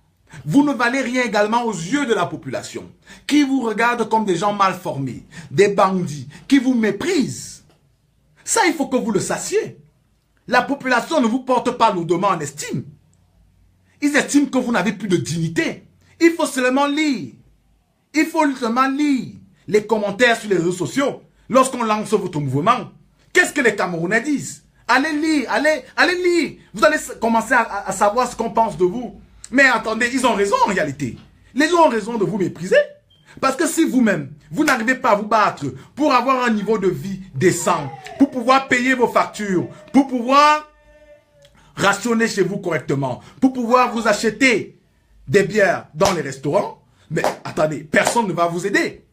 Vous ne valez rien également aux yeux de la population, qui vous regarde comme des gens mal formés, des bandits, qui vous méprisent. Ça, il faut que vous le sachiez. La population ne vous porte pas lourdement en estime. Ils estiment que vous n'avez plus de dignité. Il faut seulement lire. Il faut seulement lire les commentaires sur les réseaux sociaux lorsqu'on lance votre mouvement. Qu'est-ce que les Camerounais disent? Allez lire, allez lire. Vous allez commencer à savoir ce qu'on pense de vous. Mais attendez, ils ont raison en réalité. Les gens ont raison de vous mépriser. Parce que si vous-même, vous n'arrivez pas à vous battre pour avoir un niveau de vie décent, pour pouvoir payer vos factures, pour pouvoir rationner chez vous correctement, pour pouvoir vous acheter des bières dans les restaurants, mais attendez, personne ne va vous aider.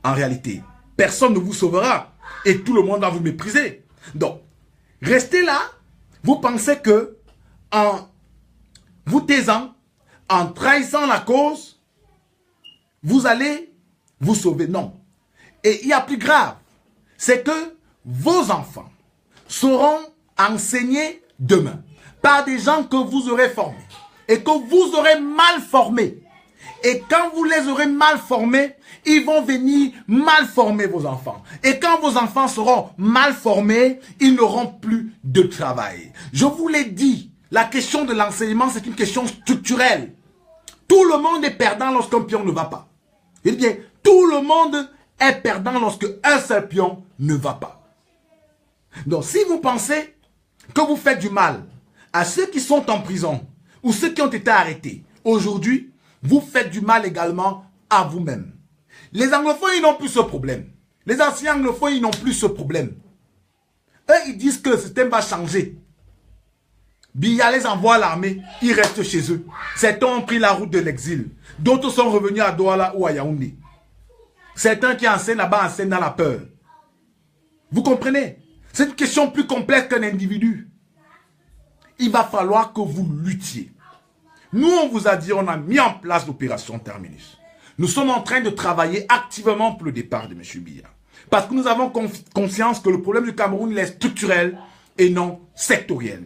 En réalité, personne ne vous sauvera. Et tout le monde va vous mépriser. Donc, restez là. Vous pensez que en vous taisant, en trahissant la cause, vous allez vous sauver. Non. Et il y a plus grave, c'est que vos enfants seront enseignés demain par des gens que vous aurez formés et que vous aurez mal formés. Et quand vous les aurez mal formés, ils vont venir mal former vos enfants. Et quand vos enfants seront mal formés, ils n'auront plus de travail. Je vous l'ai dit, la question de l'enseignement, c'est une question structurelle. Tout le monde est perdant lorsqu'un pion ne va pas. Eh bien, tout le monde est perdant lorsque un seul pion ne va pas. Donc, si vous pensez que vous faites du mal à ceux qui sont en prison ou ceux qui ont été arrêtés, aujourd'hui, vous faites du mal également à vous-même. Les anglophones, ils n'ont plus ce problème. Les anciens anglophones, ils n'ont plus ce problème. Eux, ils disent que le système va changer. Biya les envoie à l'armée, ils restent chez eux. Certains ont pris la route de l'exil. D'autres sont revenus à Douala ou à Yaoundé. Certains qui enseignent là-bas enseignent dans la peur. Vous comprenez? C'est une question plus complexe qu'un individu. Il va falloir que vous luttiez. Nous, on vous a dit, on a mis en place l'opération Terminus. Nous sommes en train de travailler activement pour le départ de M. Biya. Parce que nous avons conscience que le problème du Cameroun il est structurel et non sectoriel.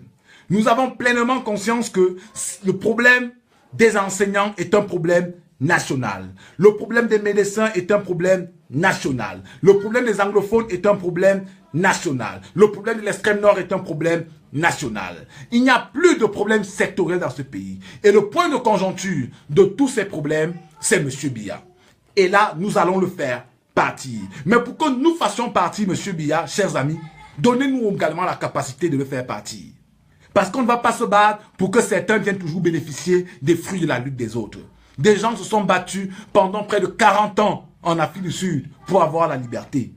Nous avons pleinement conscience que le problème des enseignants est un problème national. Le problème des médecins est un problème national. Le problème des anglophones est un problème national. Le problème de l'extrême nord est un problème national. Il n'y a plus de problème sectoriel dans ce pays. Et le point de conjoncture de tous ces problèmes, c'est M. Biya. Et là, nous allons le faire partir. Mais pour que nous fassions partir, M. Biya, chers amis, donnez-nous également la capacité de le faire partir. Parce qu'on ne va pas se battre pour que certains viennent toujours bénéficier des fruits de la lutte des autres. Des gens se sont battus pendant près de 40 ans en Afrique du Sud pour avoir la liberté.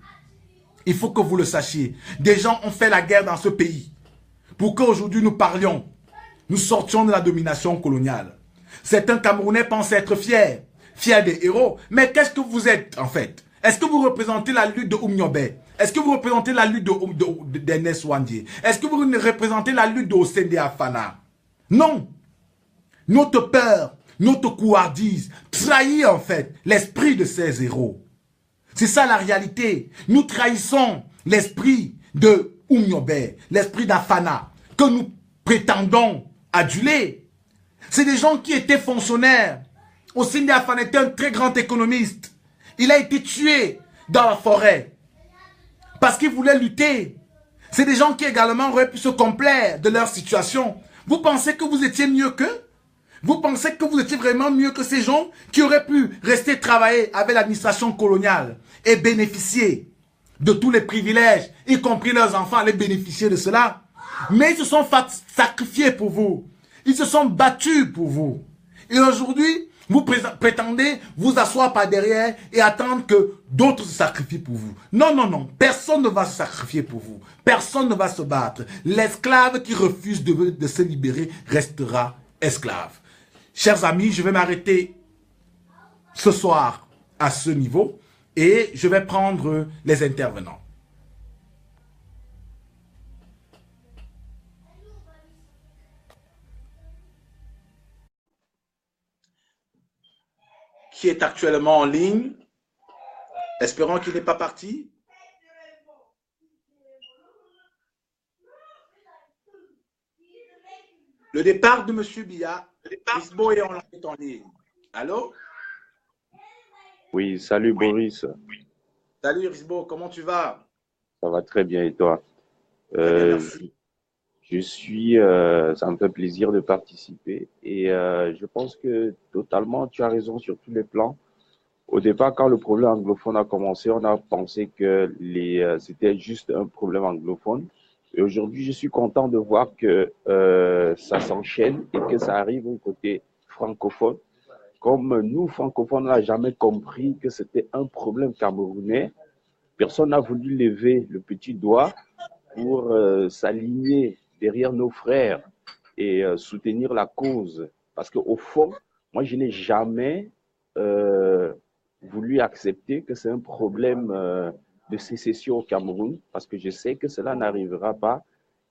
Il faut que vous le sachiez. Des gens ont fait la guerre dans ce pays pour qu'aujourd'hui nous parlions. Nous sortions de la domination coloniale. Certains Camerounais pensent être fiers, fiers des héros. Mais qu'est-ce que vous êtes en fait? Est-ce que vous représentez la lutte de Oumniobé? Est-ce que vous représentez la lutte d'Ernest Ouandie? Est-ce que vous représentez la lutte de Osende Afana? Non. Notre peur, notre couardise trahit en fait l'esprit de ces héros. C'est ça la réalité. Nous trahissons l'esprit de Oumniobé, l'esprit d'Afana, que nous prétendons aduler. C'est des gens qui étaient fonctionnaires. Osende Afana était un très grand économiste. Il a été tué dans la forêt parce qu'il voulait lutter. C'est des gens qui également auraient pu se complaire de leur situation. Vous pensez que vous étiez mieux qu'eux? Vous pensez que vous étiez vraiment mieux que ces gens qui auraient pu rester travailler avec l'administration coloniale et bénéficier de tous les privilèges, y compris leurs enfants allaient bénéficier de cela? Mais ils se sont sacrifiés pour vous. Ils se sont battus pour vous. Et aujourd'hui, vous prétendez vous asseoir par derrière et attendre que d'autres se sacrifient pour vous. Non, non, non. Personne ne va se sacrifier pour vous. Personne ne va se battre. L'esclave qui refuse de se libérer restera esclave. Chers amis, je vais m'arrêter ce soir à ce niveau et je vais prendre les intervenants. Qui est actuellement en ligne. Espérons qu'il n'est pas parti. Le départ de M. Biya, Risbo est en ligne. Allô? Oui, salut Boris. Salut Risbo, comment tu vas? Ça va très bien et toi? Très bien, merci. Ça me fait plaisir de participer et je pense que totalement tu as raison sur tous les plans. Au départ, quand le problème anglophone a commencé, on a pensé que c'était juste un problème anglophone. Et aujourd'hui, je suis content de voir que ça s'enchaîne et que ça arrive au côté francophone. Comme nous, francophones, on n'a jamais compris que c'était un problème camerounais, personne n'a voulu lever le petit doigt pour s'aligner derrière nos frères et soutenir la cause. Parce qu'au fond, moi, je n'ai jamais voulu accepter que c'est un problème de sécession au Cameroun, parce que je sais que cela n'arrivera pas.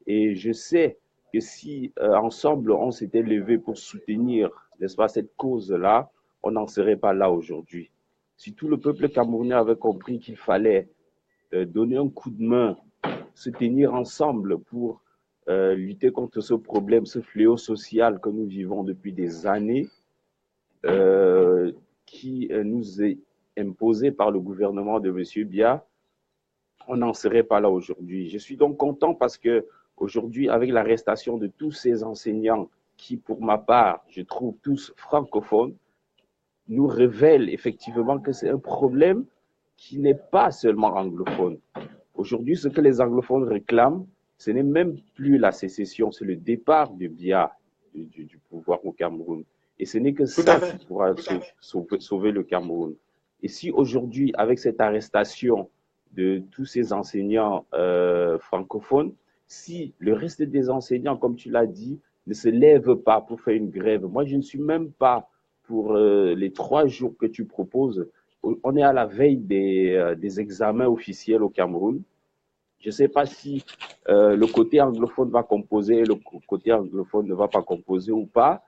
Et je sais que si ensemble, on s'était levé pour soutenir, n'est-ce pas, cette cause-là, on n'en serait pas là aujourd'hui. Si tout le peuple camerounais avait compris qu'il fallait donner un coup de main, se tenir ensemble pour lutter contre ce problème, ce fléau social que nous vivons depuis des années, qui nous est imposé par le gouvernement de M. Biya, on n'en serait pas là aujourd'hui. Je suis donc content parce que aujourd'hui, avec l'arrestation de tous ces enseignants qui, pour ma part, je trouve tous francophones, nous révèle effectivement que c'est un problème qui n'est pas seulement anglophone. Aujourd'hui, ce que les anglophones réclament, ce n'est même plus la sécession, c'est le départ de Biya du pouvoir au Cameroun. Et ce n'est que ça qui pourra sauver le Cameroun. Et si aujourd'hui, avec cette arrestation de tous ces enseignants francophones, si le reste des enseignants, comme tu l'as dit, ne se lèvent pas pour faire une grève, moi je ne suis même pas pour les 3 jours que tu proposes. On est à la veille des examens officiels au Cameroun. Je ne sais pas si le côté anglophone va composer, le côté anglophone ne va pas composer ou pas,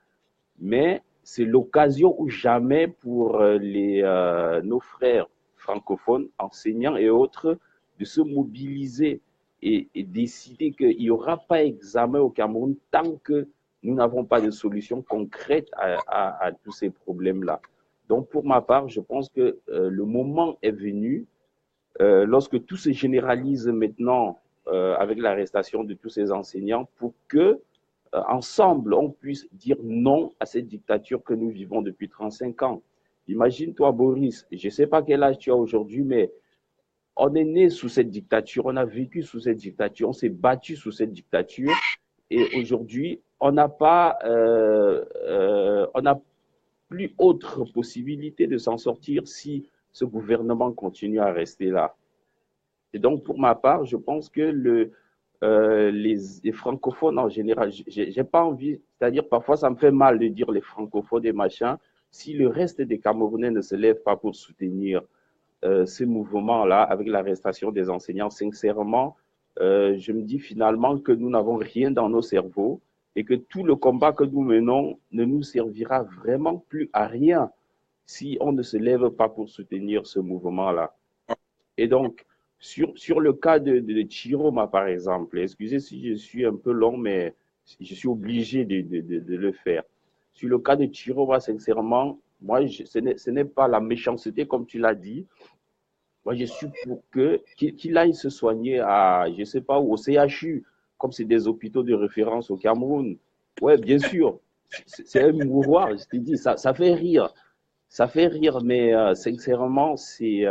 mais c'est l'occasion ou jamais pour nos frères francophones, enseignants et autres, de se mobiliser et décider qu'il n'y aura pas examen au Cameroun tant que nous n'avons pas de solution concrète à tous ces problèmes-là. Donc, pour ma part, je pense que le moment est venu, lorsque tout se généralise maintenant avec l'arrestation de tous ces enseignants, pour que ensemble, on puisse dire non à cette dictature que nous vivons depuis 35 ans. Imagine-toi, Boris, je ne sais pas quel âge tu as aujourd'hui, mais on est né sous cette dictature, on a vécu sous cette dictature, on s'est battu sous cette dictature, et aujourd'hui, on n'a plus autre possibilité de s'en sortir si ce gouvernement continue à rester là. Et donc, pour ma part, je pense que les francophones en général, j'ai pas envie, c'est-à-dire parfois ça me fait mal de dire les francophones et machin, si le reste des Camerounais ne se lèvent pas pour soutenir ces mouvements-là avec l'arrestation des enseignants, sincèrement, je me dis finalement que nous n'avons rien dans nos cerveaux et que tout le combat que nous menons ne nous servira vraiment plus à rien si on ne se lève pas pour soutenir ce mouvement-là. Et donc, sur le cas de Chiroma, par exemple, excusez si je suis un peu long, mais je suis obligé de le faire. Sur le cas de Chiroma, sincèrement, moi, ce n'est pas la méchanceté, comme tu l'as dit. Moi, je suis pour qu'il aille se soigner à, je ne sais pas où, au CHU, comme c'est des hôpitaux de référence au Cameroun. Ouais, bien sûr, c'est un mouroir, je te dis, ça fait rire. Ça fait rire, mais sincèrement, c'est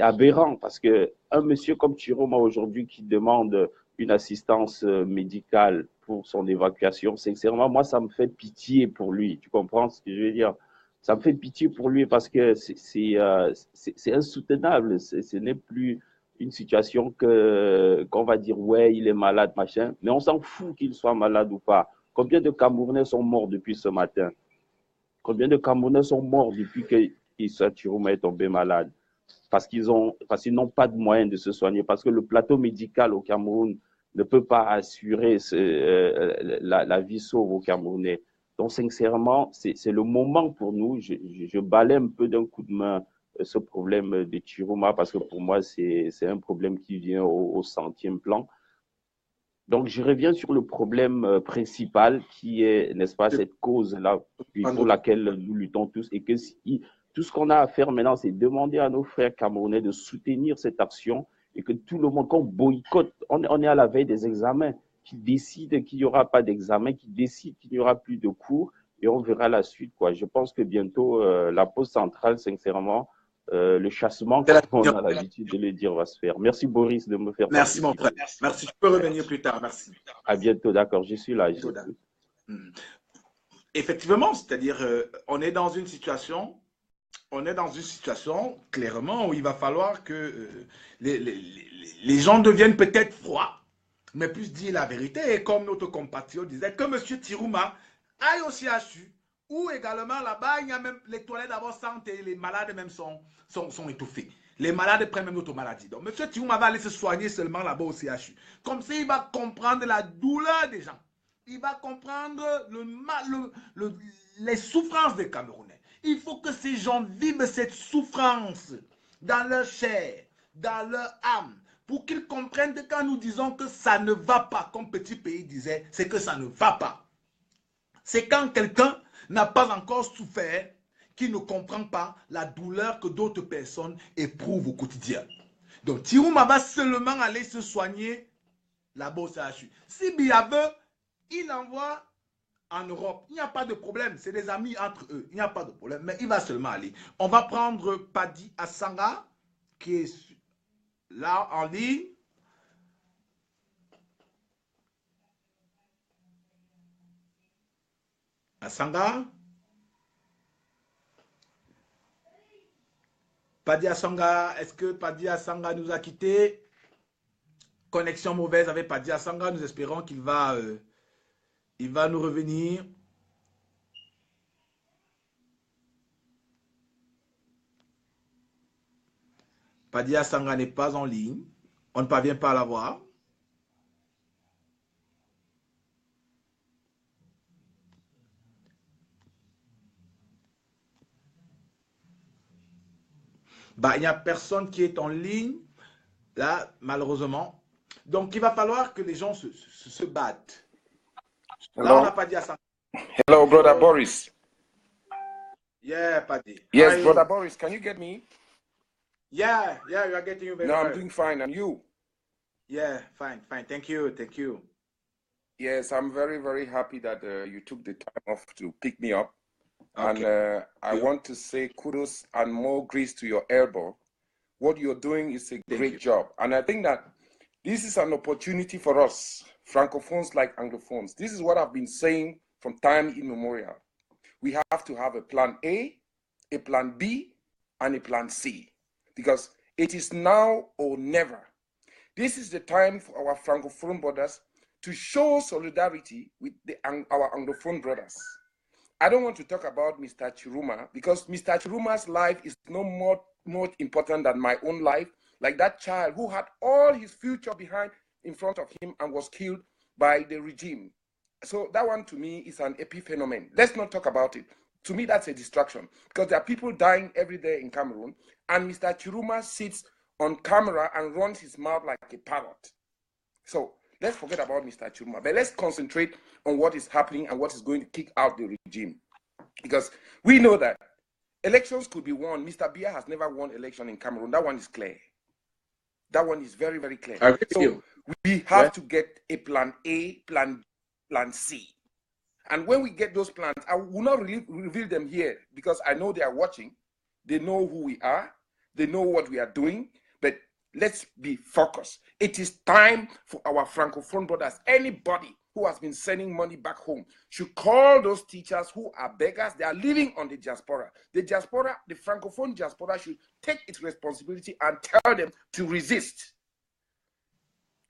aberrant parce que un monsieur comme Chiroma aujourd'hui qui demande une assistance médicale pour son évacuation, sincèrement, moi, ça me fait pitié pour lui. Tu comprends ce que je veux dire? Ça me fait pitié pour lui parce que c'est insoutenable. Ce n'est plus une situation qu'on va dire, ouais, il est malade, machin, mais on s'en fout qu'il soit malade ou pas. Combien de Camerounais sont morts depuis ce matin? Combien de Camerounais sont morts depuis que Issa Chiroma est tombé malade? Parce qu'ils n'ont pas de moyens de se soigner, parce que le plateau médical au Cameroun ne peut pas assurer la vie sauve aux Camerounais. Donc, sincèrement, c'est le moment pour nous. Je balaie un peu d'un coup de main ce problème de Chiroma, parce que pour moi, c'est un problème qui vient au centième plan. Donc, je reviens sur le problème principal qui est, n'est-ce pas, cette cause-là pour laquelle nous luttons tous et que tout ce qu'on a à faire maintenant, c'est demander à nos frères camerounais de soutenir cette action et que tout le monde, qu'on boycotte, on est à la veille des examens, qui décide qu'il n'y aura pas d'examen, qui décide qu'il n'y aura plus de cours et on verra la suite, quoi. Je pense que bientôt, la pause centrale, sincèrement, le chassement, comme on a l'habitude de le dire, va se faire. Merci Boris de me faire Merci mon frère. Merci. Je peux revenir plus tard. Merci. À bientôt, d'accord. Je suis là. Effectivement, c'est-à-dire, on est dans une situation clairement où il va falloir que les gens deviennent peut-être froids, mais puissent dire la vérité. Et comme notre compatriote disait, que M. Tirouma aille au CHU, où également là-bas, il y a même les toilettes d'abord santé, les malades même sont étouffés. Les malades prennent même notre maladie. Donc, M. Tirouma va aller se soigner seulement là-bas au CHU. Comme ça, il va comprendre la douleur des gens. Il va comprendre les souffrances des Camerounais. Il faut que ces gens vivent cette souffrance dans leur chair, dans leur âme, pour qu'ils comprennent que quand nous disons que ça ne va pas, comme Petit Pays disait, c'est que ça ne va pas. C'est quand quelqu'un n'a pas encore souffert qu'il ne comprend pas la douleur que d'autres personnes éprouvent au quotidien. Donc, Tirouma va seulement aller se soigner là-bas au CHU. Si Biya veut, il envoie en Europe. Il n'y a pas de problème. C'est des amis entre eux. Il n'y a pas de problème. Mais il va seulement aller. On va prendre Padi Asanga, qui est là en ligne. Asanga. Padi Asanga, est-ce que Padi Asanga nous a quittés? Connexion mauvaise avec Padi Asanga. Nous espérons qu'il va, il va nous revenir. Padi Asanga n'est pas en ligne. On ne parvient pas à la voir. Bah, il n'y a personne qui est en ligne, là, malheureusement. Donc, il va falloir que les gens se battent. Là, on n'a Hello. pas dit à ça. Hello, brother Bonjour. Boris. Yeah, Paddy. How Yes, are you? brother Boris, can you get me? Yeah, you are getting you very No, I'm well. doing fine. And you? Yeah, fine. Thank you. Yes, I'm very, very happy that you took the time off to pick me up. Okay. And I want to say kudos and more grace to your elbow. What you're doing is a great job. And I think that this is an opportunity for us, Francophones like Anglophones. This is what I've been saying from time immemorial. We have to have a plan A, a plan B, and a plan C, because it is now or never. This is the time for our Francophone brothers to show solidarity with our Anglophone brothers. I don't want to talk about Mr. Chiruma, because Mr. Chiruma's life is no more important than my own life, like that child who had all his future in front of him and was killed by the regime. So that one to me is an epiphenomenon. Let's not talk about it. To me, that's a distraction, because there are people dying every day in Cameroon, and Mr. Chiruma sits on camera and runs his mouth like a parrot. So let's forget about Mr. Chiruma, but let's concentrate on what is happening and what is going to kick out the regime. Because we know that elections could be won. Mr. Biya has never won election in Cameroon. That one is clear. That one is very, very clear. So we have to get a plan A, plan B, plan C. And when we get those plans, I will not really reveal them here, because I know they are watching. They know who we are. They know what we are doing. But let's be focused. It is time for our Francophone brothers. Anybody who has been sending money back home should call those teachers who are beggars. They are living on the diaspora. The diaspora, the Francophone diaspora, should take its responsibility and tell them to resist.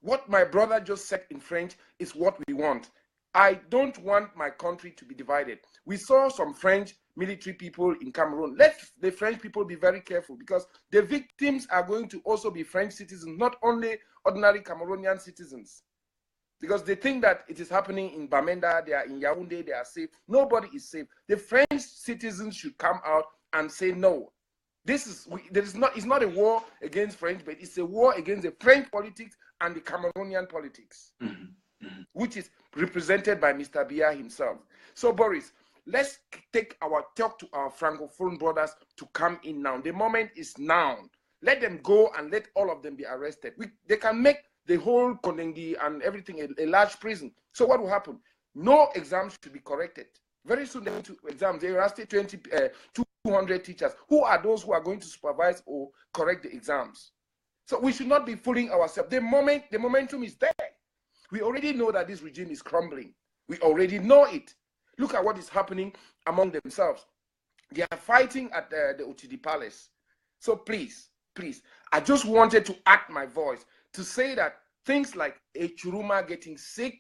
What my brother just said in French is what we want. I don't want my country to be divided. We saw some French military people in Cameroon. Let the French people be very careful, because the victims are going to also be French citizens, not only ordinary Cameroonian citizens. Because they think that it is happening in Bamenda, they are in Yaoundé, they are safe. Nobody is safe. The French citizens should come out and say no. It's not a war against French, but it's a war against the French politics and the Cameroonian politics, which is represented by Mr. Biya himself. So, Boris, let's talk to our Francophone brothers to come in now. The moment is now. Let them go and let all of them be arrested. They can make the whole Kondengi and everything a large prison. So what will happen? No exams should be corrected. Very soon, they to exams. They will ask 200 teachers. Who are those who are going to supervise or correct the exams? So we should not be fooling ourselves. The momentum is there. We already know that this regime is crumbling. We already know it. Look at what is happening among themselves. They are fighting at the OTD Palace. So please, I just wanted to add my voice to say that things like a Chiruma getting sick,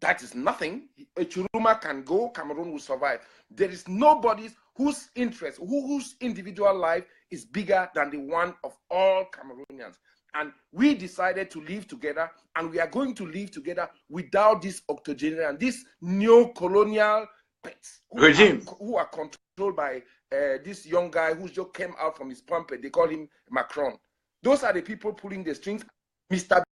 that is nothing. A Chiruma can go, Cameroon will survive. There is nobody whose interest, whose individual life is bigger than the one of all Cameroonians. And we decided to live together, and we are going to live together without this octogenarian, this neo-colonial pets who are controlled by this young guy who just came out from his pulpit. They call him Macron. Those are the people pulling the strings. Mr.